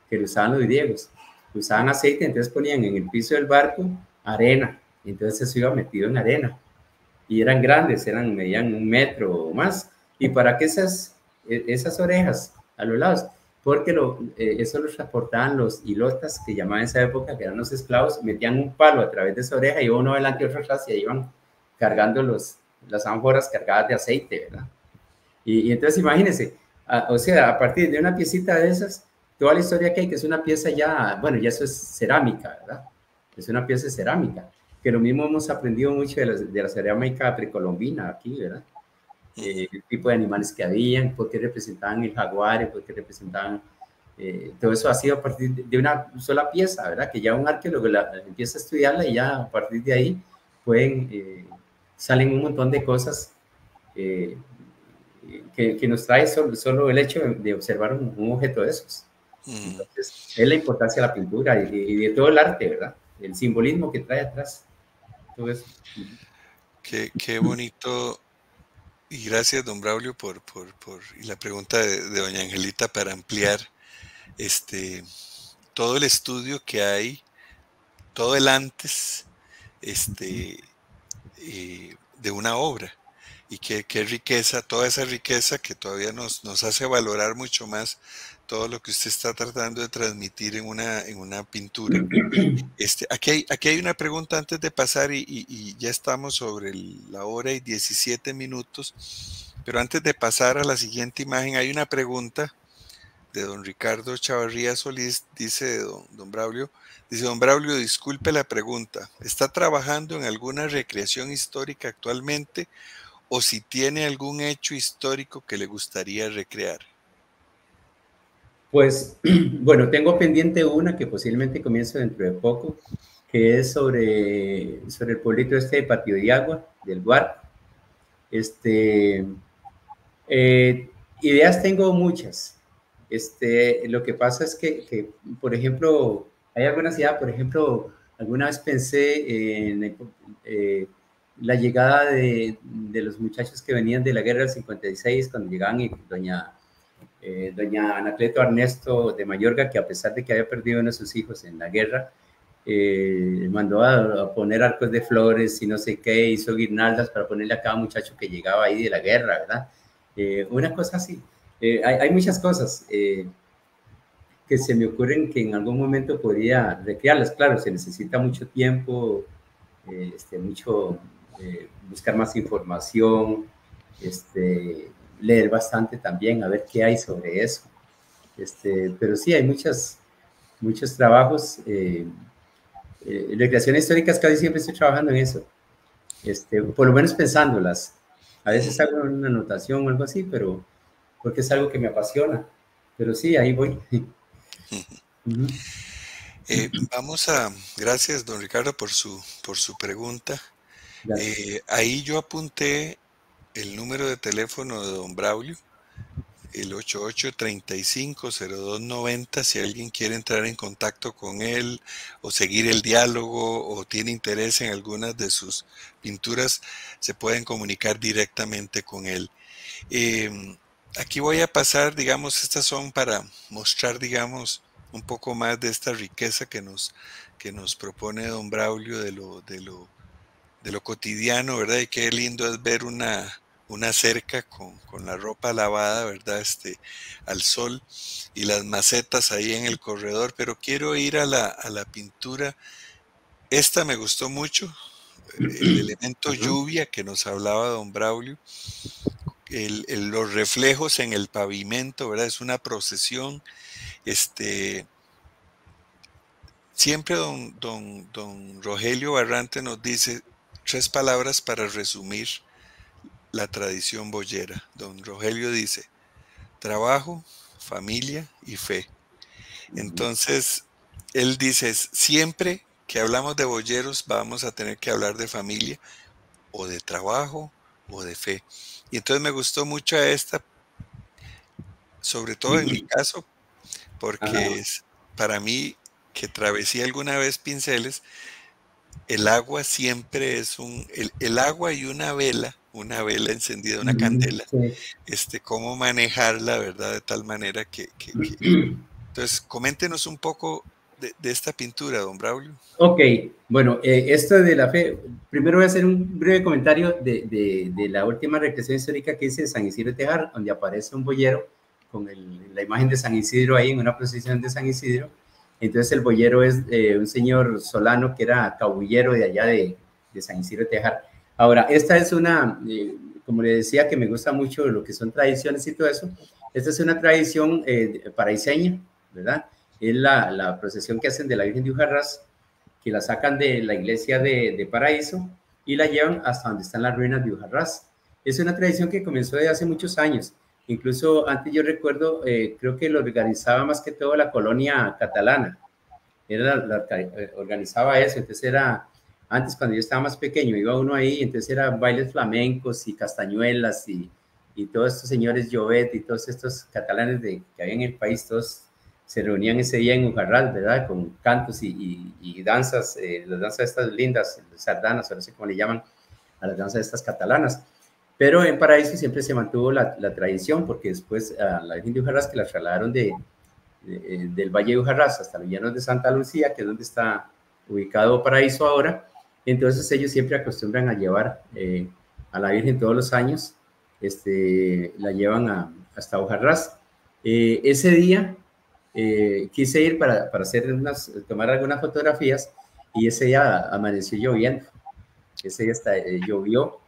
Speaker 1: que lo usaban los griegos. Usaban aceite, entonces ponían en el piso del barco arena, entonces eso iba metido en arena. Y eran grandes, medían 1 metro o más. ¿Y para qué esas orejas a los lados? Porque eso lo transportaban los hilotas, que llamaban en esa época, que eran los esclavos, metían un palo a través de esa oreja, y uno adelante y otro atrás, y ahí iban cargando las ánforas cargadas de aceite, ¿verdad? Y entonces imagínense, o sea, a partir de una piecita de esas, toda la historia que hay, que es una pieza ya, bueno, ya eso es cerámica, ¿verdad? Es una pieza de cerámica, que lo mismo hemos aprendido mucho de la cerámica precolombina aquí, ¿verdad? El tipo de animales que habían, por qué representaban el jaguar, por qué representaban, todo eso ha sido a partir de una sola pieza, ¿verdad? Que ya un arqueólogo empieza a estudiarla y ya a partir de ahí salen un montón de cosas que nos trae solo el hecho de observar un objeto de esos. Entonces, es la importancia de la pintura y de todo el arte, ¿verdad? El simbolismo que trae atrás. Todo eso.
Speaker 2: Qué bonito. Y gracias, don Braulio, por y la pregunta de doña Angelita para ampliar todo el estudio que hay, todo el antes de una obra. Y qué riqueza, toda esa riqueza que todavía nos hace valorar mucho más todo lo que usted está tratando de transmitir en una pintura. Aquí hay una pregunta antes de pasar y ya estamos sobre la hora y 17 minutos, pero antes de pasar a la siguiente imagen hay una pregunta de don Ricardo Chavarría Solís, dice don Braulio, disculpe la pregunta, ¿está trabajando en alguna recreación histórica actualmente o si tiene algún hecho histórico que le gustaría recrear?
Speaker 1: Pues, bueno, tengo pendiente una que posiblemente comience dentro de poco, que es sobre el pueblito de Patio de Agua, del Guar. Ideas tengo muchas. Lo que pasa es que, por ejemplo, hay algunas ideas, por ejemplo, alguna vez pensé en la llegada de los muchachos que venían de la guerra del 56, cuando llegaban, y doña Anacleto Ernesto de Mayorga, que a pesar de que había perdido uno de sus hijos en la guerra, mandó a poner arcos de flores y no sé qué, hizo guirnaldas para ponerle a cada muchacho que llegaba ahí de la guerra, ¿verdad? Una cosa así. Hay muchas cosas que se me ocurren que en algún momento podría recrearlas. Claro, se necesita mucho tiempo, buscar más información, leer bastante también, a ver qué hay sobre eso. Pero sí, hay muchos trabajos. Recreaciones históricas, casi siempre estoy trabajando en eso. Por lo menos pensándolas. A veces hago una anotación o algo así, pero porque es algo que me apasiona. Pero sí, ahí voy.
Speaker 2: Gracias, don Ricardo, por su pregunta. Ahí yo apunté el número de teléfono de don Braulio, el 8835-0290, si alguien quiere entrar en contacto con él o seguir el diálogo o tiene interés en algunas de sus pinturas, se pueden comunicar directamente con él. Aquí voy a pasar, digamos, estas son para mostrar, digamos, un poco más de esta riqueza que nos propone don Braulio de lo cotidiano, ¿verdad? Y qué lindo es ver una cerca con la ropa lavada, ¿verdad? Al sol y las macetas ahí en el corredor, pero quiero ir a la pintura. Esta me gustó mucho, el elemento lluvia que nos hablaba don Braulio, los reflejos en el pavimento, ¿verdad? Es una procesión. Siempre don Rogelio Barrante nos dice 3 palabras para resumir la tradición boyera. Don Rogelio dice: trabajo, familia y fe. Entonces, él dice, siempre que hablamos de boyeros vamos a tener que hablar de familia o de trabajo o de fe. Y entonces me gustó mucho esta, sobre todo en mi caso, porque para mí, que travesé alguna vez Pinceles, el agua siempre es el agua y una vela encendida, una candela, cómo manejarla, ¿verdad? De tal manera que Entonces, coméntenos un poco de esta pintura, don Braulio.
Speaker 1: Ok, bueno, esto de la fe, primero voy a hacer un breve comentario de la última recreación histórica que hice de San Isidro de Tejar, donde aparece un boyero con la imagen de San Isidro ahí en una procesión de San Isidro. Entonces el boyero es un señor solano que era cabullero de allá de San Isidro de Tejar. Ahora, esta es una, como le decía, que me gusta mucho lo que son tradiciones y todo eso. Esta es una tradición paraiseña, ¿verdad? Es la procesión que hacen de la Virgen de Ujarrás, que la sacan de la iglesia de Paraíso y la llevan hasta donde están las ruinas de Ujarrás. Es una tradición que comenzó desde hace muchos años. Incluso antes yo recuerdo, creo que lo organizaba más que todo la colonia catalana. Organizaba eso, entonces era, antes cuando yo estaba más pequeño, iba uno ahí, entonces era bailes flamencos y castañuelas y todos estos señores Llobet y todos estos catalanes que había en el país, todos se reunían ese día en Ujarrás, ¿verdad? Con cantos y danzas, las danzas estas lindas, sardanas, o no sé cómo le llaman a las danzas estas catalanas. Pero en Paraíso siempre se mantuvo la tradición, porque después a la Virgen de Ujarrás, que la trasladaron del Valle de Ujarrás hasta los Llanos de Santa Lucía, que es donde está ubicado Paraíso ahora, entonces ellos siempre acostumbran a llevar a la Virgen todos los años, la llevan hasta Ujarrás. Ese día quise ir para tomar algunas fotografías, y ese día amaneció lloviendo, ese día llovió,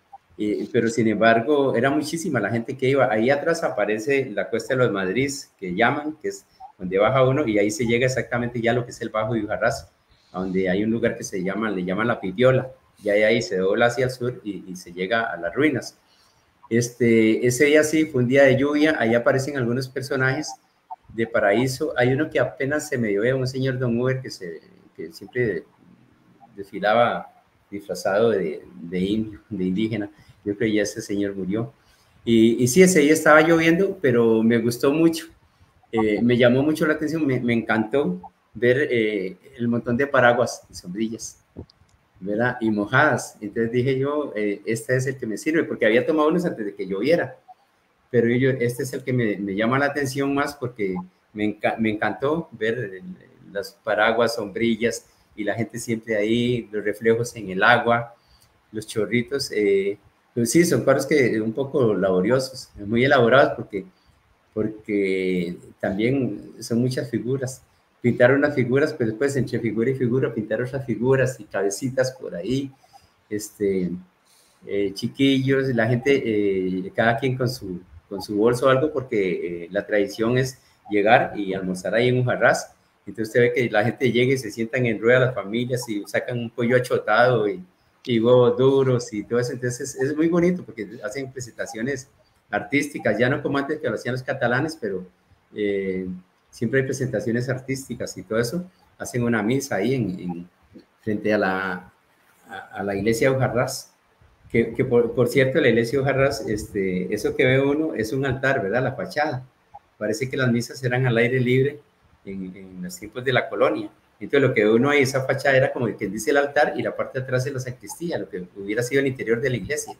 Speaker 1: pero sin embargo era muchísima la gente que iba. Ahí atrás aparece la Cuesta de los Madrid, que llaman, que es donde baja uno, y ahí se llega exactamente ya a lo que es el Bajo de Ujarrás, donde hay un lugar que le llaman La Pitiola, y ahí se dobla hacia el sur y se llega a las ruinas. Ese día sí fue un día de lluvia. Ahí aparecen algunos personajes de Paraíso. Hay uno que apenas se me dio, un señor Don Uber que siempre desfilaba disfrazado de indígena. Yo creo que ya ese señor murió. Y sí, ese día estaba lloviendo, pero me gustó mucho. Me llamó mucho la atención, me encantó ver el montón de paraguas y sombrillas, ¿verdad? Y mojadas. Entonces dije yo, este es el que me sirve, porque había tomado unos antes de que lloviera, pero este es el que me llama la atención más, porque me encantó ver las paraguas, sombrillas, y la gente siempre ahí, los reflejos en el agua, los chorritos. Pues sí, son cuadros que un poco laboriosos, muy elaborados, porque también son muchas figuras. Pintar unas figuras, pero después entre figura y figura pintar otras figuras y cabecitas por ahí, chiquillos, la gente, cada quien con su bolso o algo, porque la tradición es llegar y almorzar ahí en Ujarrás. Entonces usted ve que la gente llega y se sientan en rueda las familias y sacan un pollo achotado y huevos duros y todo eso. Entonces es muy bonito, porque hacen presentaciones artísticas, ya no como antes que lo hacían los catalanes, pero siempre hay presentaciones artísticas y todo eso. Hacen una misa ahí frente a la iglesia de Ujarrás, que por cierto, la iglesia de Ujarrás, eso que ve uno es un altar, ¿verdad? La fachada. Parece que las misas eran al aire libre en los tiempos de la colonia. Entonces lo que ve uno ahí, esa fachada era como quien dice el altar, y la parte de atrás es la sacristía, lo que hubiera sido el interior de la iglesia.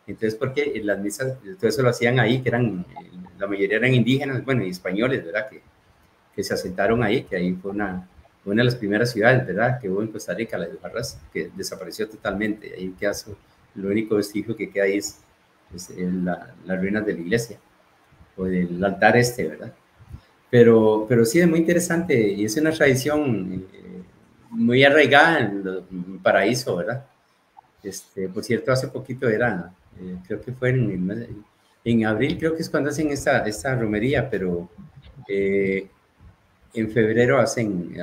Speaker 1: Entonces, porque las misas, todo eso lo hacían ahí, que la mayoría eran indígenas, bueno, y españoles, ¿verdad? Que se asentaron ahí, que ahí fue una de las primeras ciudades, ¿verdad? Que hubo en Costa Rica, la de Ujarrás, que desapareció totalmente. Ahí queda lo único vestigio que queda ahí es las ruinas de la iglesia, o del altar ¿verdad? Pero sí, es muy interesante, y es una tradición muy arraigada en Paraíso, ¿verdad? Por cierto, hace poquito era, creo que fue en abril, creo que es cuando hacen esta romería, pero en febrero hacen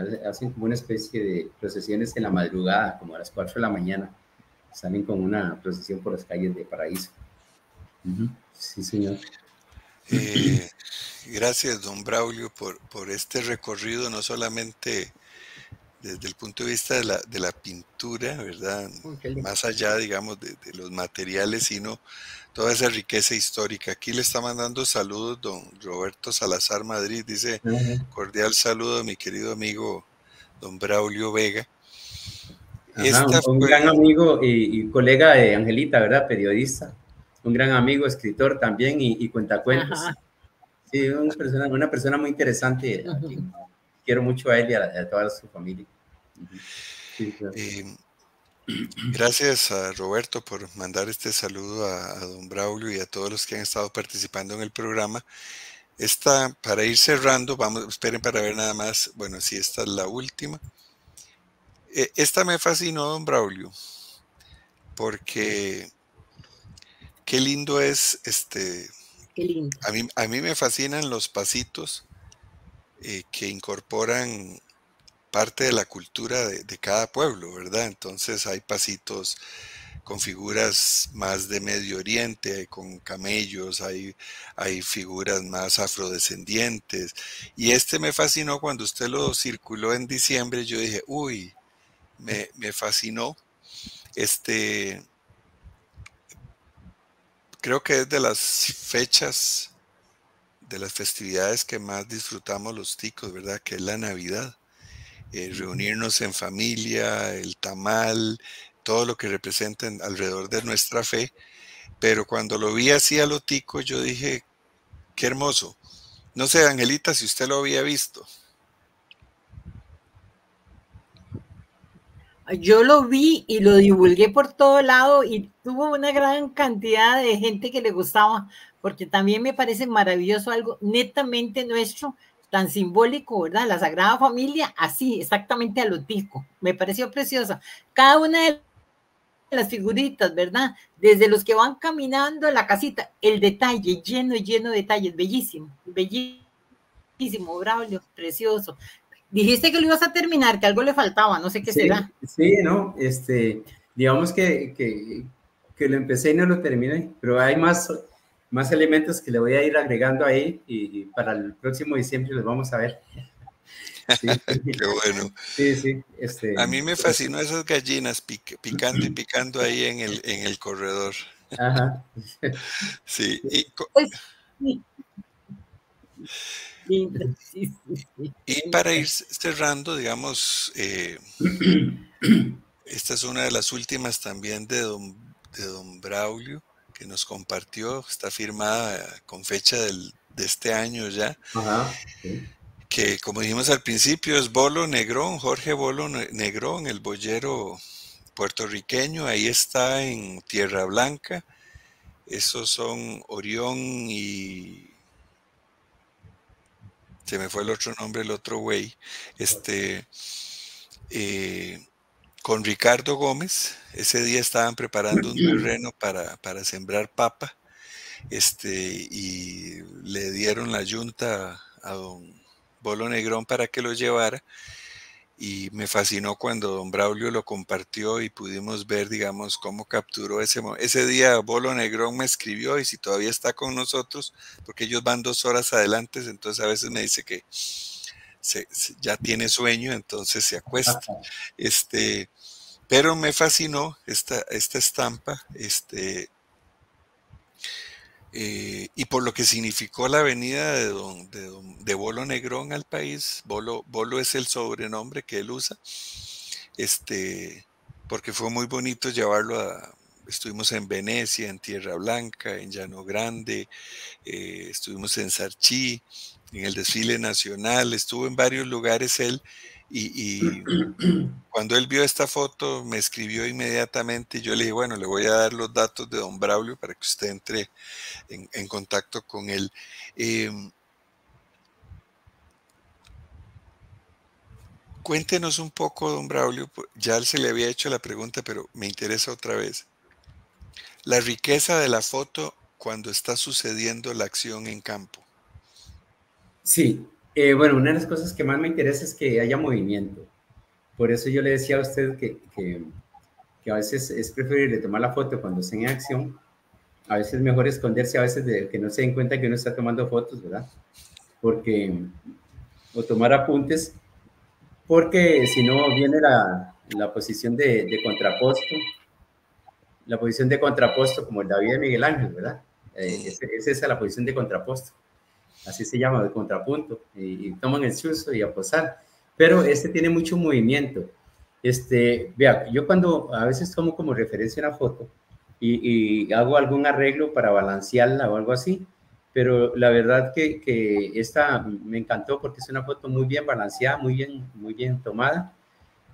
Speaker 1: como una especie de procesiones en la madrugada, como a las 4 de la mañana. Salen con una procesión por las calles de Paraíso. Sí, señor.
Speaker 2: Gracias, don Braulio, por este recorrido, no solamente desde el punto de vista de la pintura, ¿verdad? Más allá, digamos, de los materiales, sino toda esa riqueza histórica. Aquí le está mandando saludos don Roberto Salazar Madrid, dice, cordial saludo a mi querido amigo don Braulio Vega.
Speaker 1: Un gran amigo y colega de Angelita, ¿verdad? Periodista, un gran amigo, escritor también y cuentacuentos. Sí, una persona muy interesante. Quiero mucho a él y a toda su familia. Sí, claro.
Speaker 2: Gracias a Roberto por mandar este saludo a don Braulio y a todos los que han estado participando en el programa. Para ir cerrando, esperen para ver nada más. Bueno, sí, esta es la última. Esta me fascinó, don Braulio, porque qué lindo es
Speaker 3: Qué lindo.
Speaker 2: A mí me fascinan los pasitos que incorporan parte de la cultura de cada pueblo, ¿verdad? Entonces hay pasitos con figuras más de Medio Oriente, con camellos, hay figuras más afrodescendientes. Y me fascinó cuando usted lo circuló en diciembre, yo dije, uy, me fascinó. Creo que es de las fechas, de las festividades que más disfrutamos los ticos, ¿verdad? Que es la Navidad. Reunirnos en familia, el tamal, todo lo que representa alrededor de nuestra fe. Pero cuando lo vi así a lo tico, yo dije, qué hermoso. No sé, Angelita, si usted lo había visto.
Speaker 3: Yo lo vi y lo divulgué por todo lado y tuvo una gran cantidad de gente que le gustaba, porque también me parece maravilloso, algo netamente nuestro, tan simbólico, ¿verdad? La Sagrada Familia, así, exactamente a lo tico. Me pareció preciosa. Cada una de las figuritas, ¿verdad? Desde los que van caminando a la casita, el detalle, lleno de detalles, bellísimo, bellísimo, Braulio, precioso. Dijiste que lo ibas a terminar, que algo le faltaba, no sé qué será.
Speaker 1: Sí, no, digamos que lo empecé y no lo terminé, pero hay más elementos que le voy a ir agregando ahí y para el próximo diciembre los vamos a ver.
Speaker 2: Sí. Qué bueno.
Speaker 1: Sí.
Speaker 2: A mí me fascinó esas gallinas picando y picando ahí en el corredor.
Speaker 1: Ajá.
Speaker 2: Sí. Y para ir cerrando, digamos, esta es una de las últimas también de don Braulio, que nos compartió, está firmada con fecha de este año ya.
Speaker 1: Ajá. Sí.
Speaker 2: Que como dijimos al principio es Bolo Negrón, Jorge Bolo Negrón, el boyero puertorriqueño, ahí está en Tierra Blanca. Esos son Orión y se me fue el otro nombre, el otro güey, con Ricardo Gómez. Ese día estaban preparando un terreno para sembrar papa, y le dieron la yunta a don Bolo Negrón para que lo llevara. Y me fascinó cuando don Braulio lo compartió y pudimos ver, digamos, cómo capturó ese día. Bolo Negrón me escribió y si todavía está con nosotros, porque ellos van 2 horas adelante, entonces a veces me dice que ya tiene sueño, entonces se acuesta. Pero me fascinó esta estampa, y por lo que significó la venida de Bolo Negrón al país. Bolo es el sobrenombre que él usa, porque fue muy bonito llevarlo estuvimos en Venecia, en Tierra Blanca, en Llano Grande, estuvimos en Sarchí, en el desfile nacional, estuvo en varios lugares él, y cuando él vio esta foto me escribió inmediatamente y yo le dije, bueno, le voy a dar los datos de don Braulio para que usted entre en contacto con él. Cuéntenos un poco, don Braulio, ya se le había hecho la pregunta, pero me interesa otra vez. La riqueza de la foto cuando está sucediendo la acción en campo.
Speaker 1: Sí, bueno, una de las cosas que más me interesa es que haya movimiento. Por eso yo le decía a usted que a veces es preferible tomar la foto cuando está en acción. A veces es mejor esconderse, a veces de que no se den cuenta que uno está tomando fotos, ¿verdad? Porque, o tomar apuntes, porque si no viene la posición de contraposto, la posición de contraposto como el David de Miguel Ángel, ¿verdad? Es esa la posición de contraposto, así se llama, de contrapunto, y toman el susto y a posar, pero este tiene mucho movimiento. Vea, yo cuando a veces tomo como referencia una foto y hago algún arreglo para balancearla o algo así, pero la verdad que esta me encantó porque es una foto muy bien balanceada, muy bien tomada.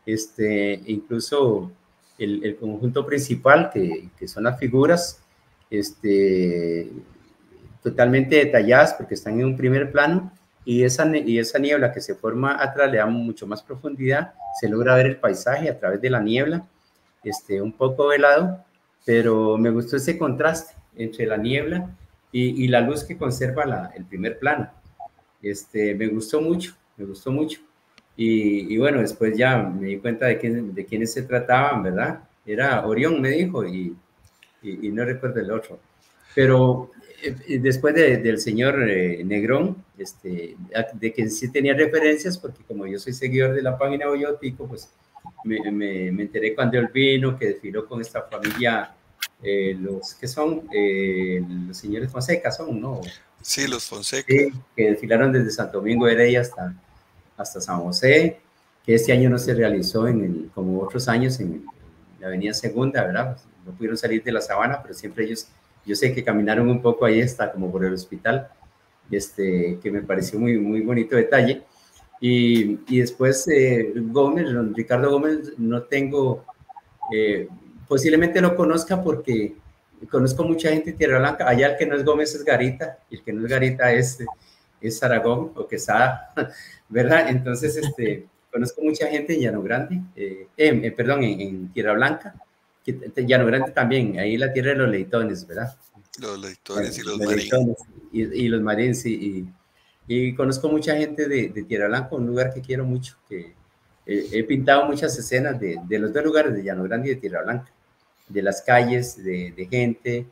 Speaker 1: Incluso el conjunto principal, que son las figuras, totalmente detalladas porque están en un primer plano, y esa niebla que se forma atrás le da mucho más profundidad, se logra ver el paisaje a través de la niebla, un poco velado, pero me gustó ese contraste entre la niebla y la luz que conserva el primer plano. Me gustó mucho, me gustó mucho. Y bueno, después ya me di cuenta de quiénes se trataban, ¿verdad? Era Orión, me dijo, y no recuerdo el otro. Pero después del señor Negrón, de que sí tenía referencias, porque como yo soy seguidor de la página Boyotico, pues me enteré cuando él vino, que desfiló con esta familia, los que son los señores Fonseca, son, ¿no?
Speaker 2: Sí, los Fonseca.
Speaker 1: Sí, que desfilaron desde Santo Domingo de Heredia hasta San José, que este año no se realizó como otros años en la Avenida Segunda, ¿verdad? Pues no pudieron salir de la sabana, pero siempre ellos, yo sé que caminaron un poco ahí hasta como por el hospital, que me pareció muy bonito detalle. Y después Gómez, Ricardo Gómez, no tengo, posiblemente lo conozca porque conozco mucha gente en Tierra Blanca. Allá el que no es Gómez es Garita, y el que no es Garita es Aragón o Quesada, ¿verdad? Entonces, conozco mucha gente en Llano Grande, perdón, en Tierra Blanca, Llano Grande también, ahí la tierra de los leitones, ¿verdad?
Speaker 2: Los leitones y los
Speaker 1: marines. Y los marines, y conozco mucha gente de Tierra Blanca, un lugar que quiero mucho, que he pintado muchas escenas de los dos lugares, de Llano Grande y de Tierra Blanca, de las calles, de gente,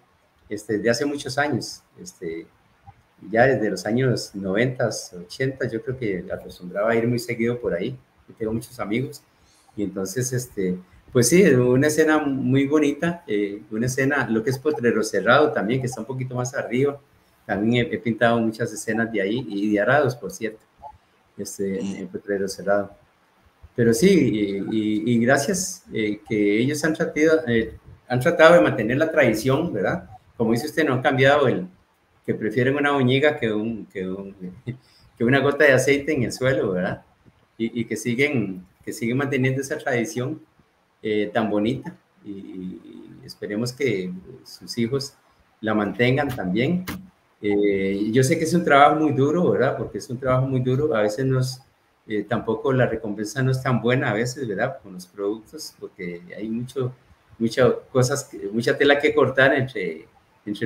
Speaker 1: de hace muchos años, ya desde los años 90, 80, yo creo que acostumbraba a ir muy seguido por ahí, yo tengo muchos amigos, y entonces, pues sí, una escena muy bonita, una escena, lo que es Potrero Cerrado también, que está un poquito más arriba, también he pintado muchas escenas de ahí, y de Arados, por cierto, en Potrero Cerrado. Pero sí, y gracias que ellos han tratado de mantener la tradición, ¿verdad? Como dice usted, no han cambiado que prefieren una boñiga que una gota de aceite en el suelo, ¿verdad? Y que siguen manteniendo esa tradición tan bonita, y esperemos que sus hijos la mantengan también. Yo sé que es un trabajo muy duro, ¿verdad? Porque es un trabajo muy duro, a veces tampoco la recompensa no es tan buena a veces, ¿verdad? Con los productos, porque hay mucha tela que cortar entre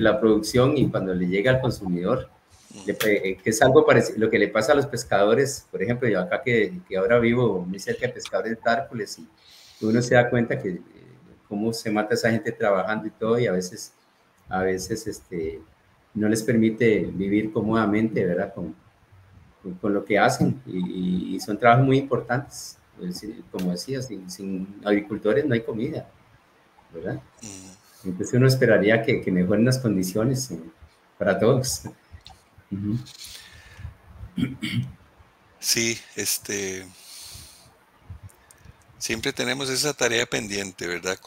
Speaker 1: la producción y cuando le llega al consumidor, que es algo parecido lo que le pasa a los pescadores. Por ejemplo, yo acá que ahora vivo muy cerca de pescadores de Tárcoles, y uno se da cuenta que cómo se mata esa gente trabajando y todo, y a veces no les permite vivir cómodamente, ¿verdad? Con lo que hacen, y son trabajos muy importantes. Como decía, sin agricultores no hay comida, ¿verdad? Entonces uno esperaría que mejoren las condiciones para todos.
Speaker 2: Sí, siempre tenemos esa tarea pendiente, ¿verdad?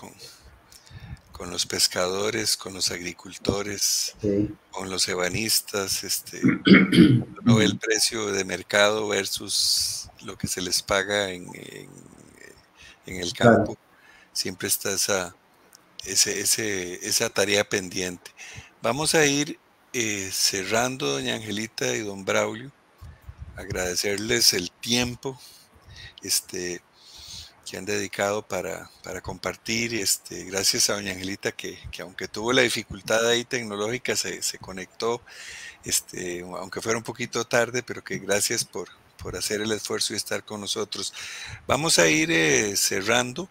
Speaker 2: Con los pescadores, con los agricultores, sí, con los ebanistas, uno ve el precio de mercado versus lo que se les paga en el campo. Claro. Siempre está esa tarea pendiente. Vamos a ir cerrando, doña Angelita y don Braulio. Agradecerles el tiempo que han dedicado para compartir. Gracias a doña Angelita que aunque tuvo la dificultad ahí tecnológica, se conectó, aunque fuera un poquito tarde, pero que gracias por hacer el esfuerzo y estar con nosotros. Vamos a ir cerrando.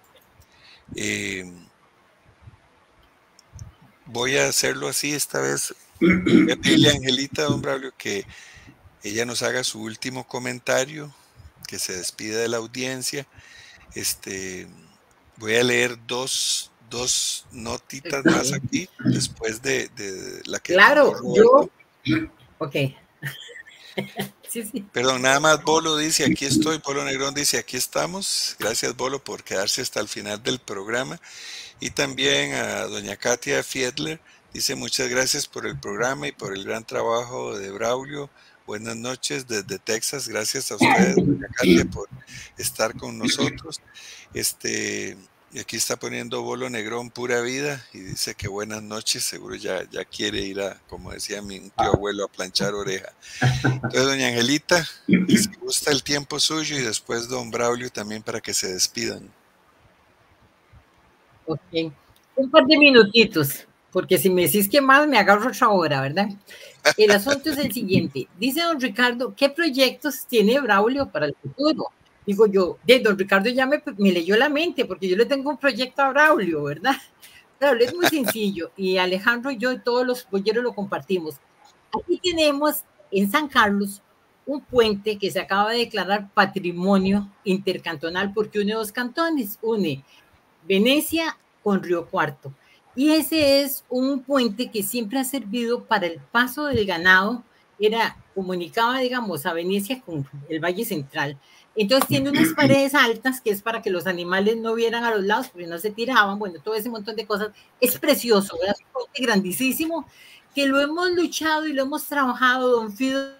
Speaker 2: Voy a hacerlo así esta vez. Voy a pedirle a Angelita, don Braulio, que ella nos haga su último comentario, que se despida de la audiencia. Voy a leer dos notitas más aquí, después de la que...
Speaker 3: Claro, yo... Ok. Sí, sí.
Speaker 2: Perdón, nada más Bolo dice, aquí estoy, Bolo Negrón dice, aquí estamos. Gracias, Bolo, por quedarse hasta el final del programa. Y también a doña Katia Fiedler, dice, muchas gracias por el programa y por el gran trabajo de Braulio. Buenas noches desde Texas. Gracias a ustedes, doña Katia, por estar con nosotros. Y aquí está poniendo Bolo Negrón pura vida y dice que buenas noches. Seguro ya quiere ir a, como decía mi tío abuelo, a planchar oreja. Entonces, doña Angelita, si gusta el tiempo suyo, y después don Braulio también para que se despidan.
Speaker 3: Ok, un par de minutitos, porque si me decís que más me agarro otra hora, ¿verdad? El asunto es el siguiente. Dice don Ricardo, ¿qué proyectos tiene Braulio para el futuro? Digo yo, don Ricardo ya me leyó la mente, porque yo le tengo un proyecto a Braulio, ¿verdad? Braulio es muy sencillo, y Alejandro y yo y todos los polleros lo compartimos. Aquí tenemos en San Carlos un puente que se acaba de declarar patrimonio intercantonal porque une dos cantones, une Venecia con Río Cuarto. Y ese es un puente que siempre ha servido para el paso del ganado, comunicaba, digamos, a Venecia con el Valle Central. Entonces tiene unas paredes altas que es para que los animales no vieran a los lados porque no se tiraban, bueno, todo ese montón de cosas. Es precioso, ¿verdad? Es un puente grandísimo que lo hemos luchado y lo hemos trabajado, don Fido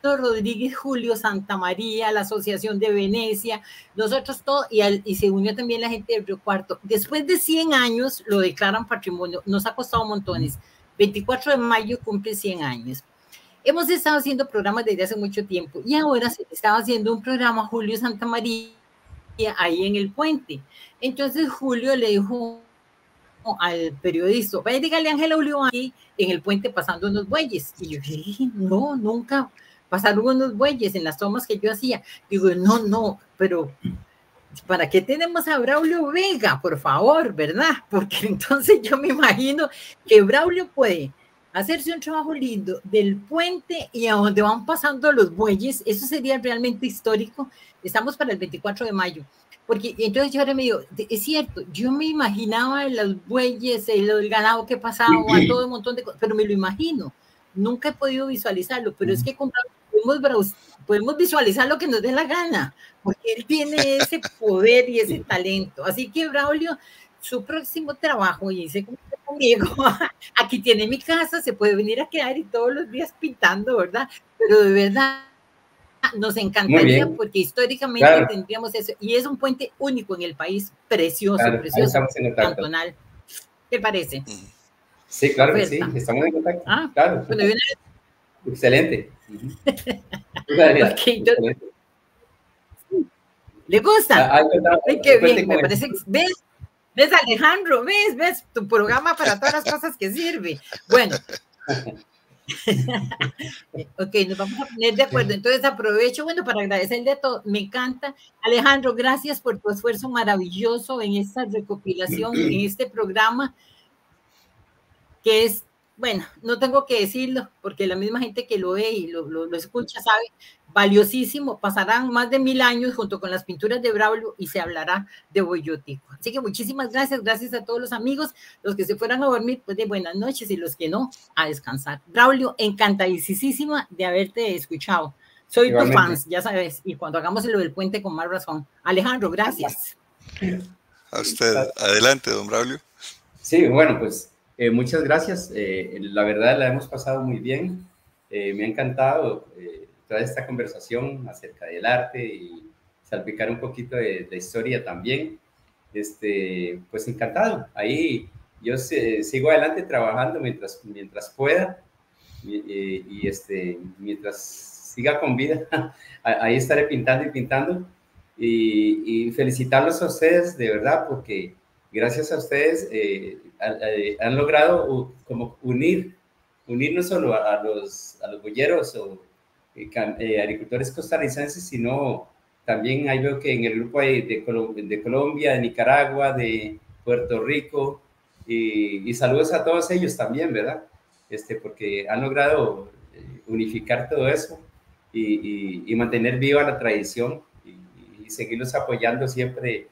Speaker 3: Rodríguez, Julio Santamaría, la Asociación de Venecia, nosotros todos, y se unió también la gente del Río Cuarto. Después de 100 años lo declaran patrimonio, nos ha costado montones. 24 de mayo cumple 100 años. Hemos estado haciendo programas desde hace mucho tiempo y ahora se estaba haciendo un programa Julio Santamaría ahí en el puente. Entonces Julio le dijo al periodista, vaya, dígale a Ángela Ulloa ahí en el puente pasando unos bueyes. Y yo dije, no, nunca pasaron unos bueyes en las tomas que yo hacía. Digo, no, pero ¿para qué tenemos a Braulio Vega? Por favor, ¿verdad? Porque entonces yo me imagino que Braulio puede hacerse un trabajo lindo del puente y a donde van pasando los bueyes. Eso sería realmente histórico. Estamos para el 24 de mayo. Porque entonces yo ahora me digo, es cierto, yo me imaginaba los bueyes, el ganado que pasaba, todo un montón de cosas, pero me lo imagino. Nunca he podido visualizarlo, pero es que podemos visualizar lo que nos dé la gana, porque él tiene ese poder y ese talento. Así que Braulio, su próximo trabajo, y dice conmigo, aquí tiene mi casa, se puede venir a quedar y todos los días pintando, ¿verdad? Pero de verdad, nos encantaría porque históricamente tendríamos eso, y es un puente único en el país, precioso, precioso, cantonal. ¿Qué parece?
Speaker 1: Sí, claro que sí, estamos en contacto. Claro. Bueno, excelente.
Speaker 3: Okay, entonces, ¿le gusta? Ay, qué bien, me parece. ¿Ves, Alejandro? ¿Ves tu programa para todas las cosas que sirve? Bueno. Ok, nos vamos a poner de acuerdo. Entonces aprovecho, para agradecerle a todos. Me encanta. Alejandro, gracias por tu esfuerzo maravilloso en esta recopilación, en este programa, que es, no tengo que decirlo, porque la misma gente que lo ve y lo escucha sabe, valiosísimo. Pasarán más de 1000 años junto con las pinturas de Braulio y se hablará de Boyotico. Así que muchísimas gracias a todos los amigos, los que se fueran a dormir, pues de buenas noches, y los que no, a descansar. Braulio, encantadísima de haberte escuchado. Soy tu fan, ya sabes, y cuando hagamos lo del puente con más razón. Alejandro, gracias.
Speaker 2: A usted, adelante, don Braulio.
Speaker 1: Sí, pues muchas gracias. La verdad la hemos pasado muy bien. Me ha encantado toda esta conversación acerca del arte y salpicar un poquito de historia también. Pues encantado. Ahí yo sigo adelante trabajando mientras pueda y mientras siga con vida, ahí estaré pintando y pintando. y felicitarlos a ustedes de verdad, porque gracias a ustedes han logrado como unir no solo a los boyeros o agricultores costarricenses, sino también ahí veo que en el grupo hay de Colombia, de Nicaragua, de Puerto Rico, y saludos a todos ellos también, ¿verdad? Porque han logrado unificar todo eso y mantener viva la tradición y seguirlos apoyando siempre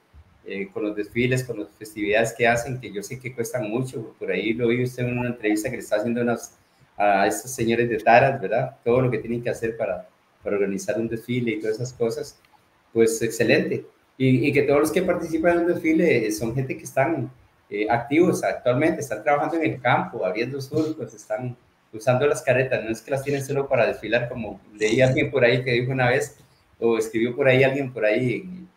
Speaker 1: con los desfiles, con las festividades que hacen, que yo sé que cuestan mucho. Por ahí lo vi usted en una entrevista que le está haciendo a estos señores de Taras, ¿verdad? Todo lo que tienen que hacer para organizar un desfile y todas esas cosas. Pues excelente. Y que todos los que participan en un desfile son gente que están activos actualmente, están trabajando en el campo, abriendo surcos, están usando las carretas, no es que las tienen solo para desfilar, como leí alguien por ahí que dijo una vez, o escribió por ahí alguien por ahí,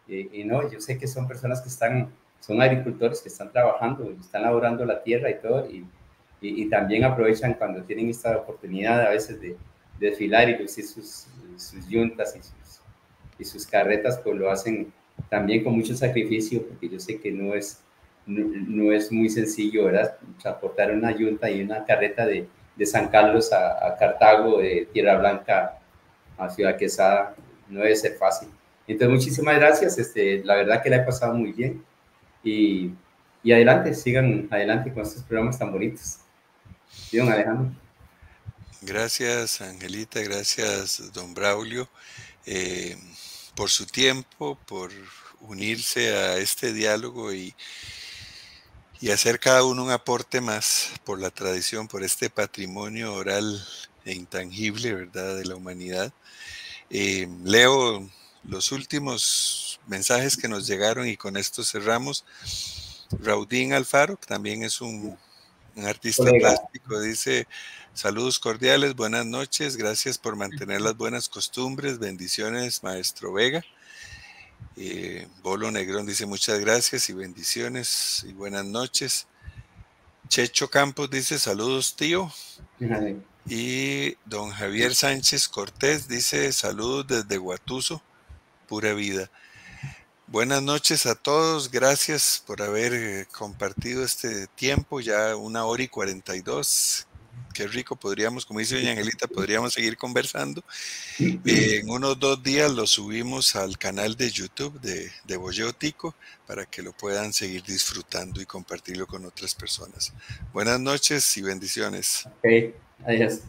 Speaker 1: y no, yo sé que son personas que son agricultores que están trabajando, están laborando la tierra y todo, y también aprovechan cuando tienen esta oportunidad a veces de desfilar y lucir sus yuntas y sus carretas, pues lo hacen también con mucho sacrificio, porque yo sé que no es muy sencillo, ¿verdad? Transportar una yunta y una carreta de San Carlos a Cartago, de Tierra Blanca a Ciudad Quesada, no debe ser fácil. Entonces, muchísimas gracias, la verdad que la he pasado muy bien, y adelante, sigan adelante con estos programas tan bonitos. ¿Sí, don Alejandro?
Speaker 2: Gracias, Angelita, gracias, don Braulio, por su tiempo, por unirse a este diálogo y hacer cada uno un aporte más por la tradición, por este patrimonio oral e intangible, ¿verdad?, de la humanidad. Leo los últimos mensajes que nos llegaron y con esto cerramos. Raudín Alfaro, que también es un artista plástico, dice: saludos cordiales, buenas noches, gracias por mantener las buenas costumbres, bendiciones, maestro Vega. Bolo Negrón dice: muchas gracias y bendiciones y buenas noches. Checho Campos dice: saludos, tío. Y don Javier Sánchez Cortés dice: saludos desde Guatuso, pura vida. Buenas noches a todos, gracias por haber compartido este tiempo, ya 1h42. Qué rico, podríamos, como dice doña Angelita, podríamos seguir conversando. En unos 2 días lo subimos al canal de YouTube de Boyeo Tico para que lo puedan seguir disfrutando y compartirlo con otras personas. Buenas noches y bendiciones.
Speaker 1: Ok, adiós.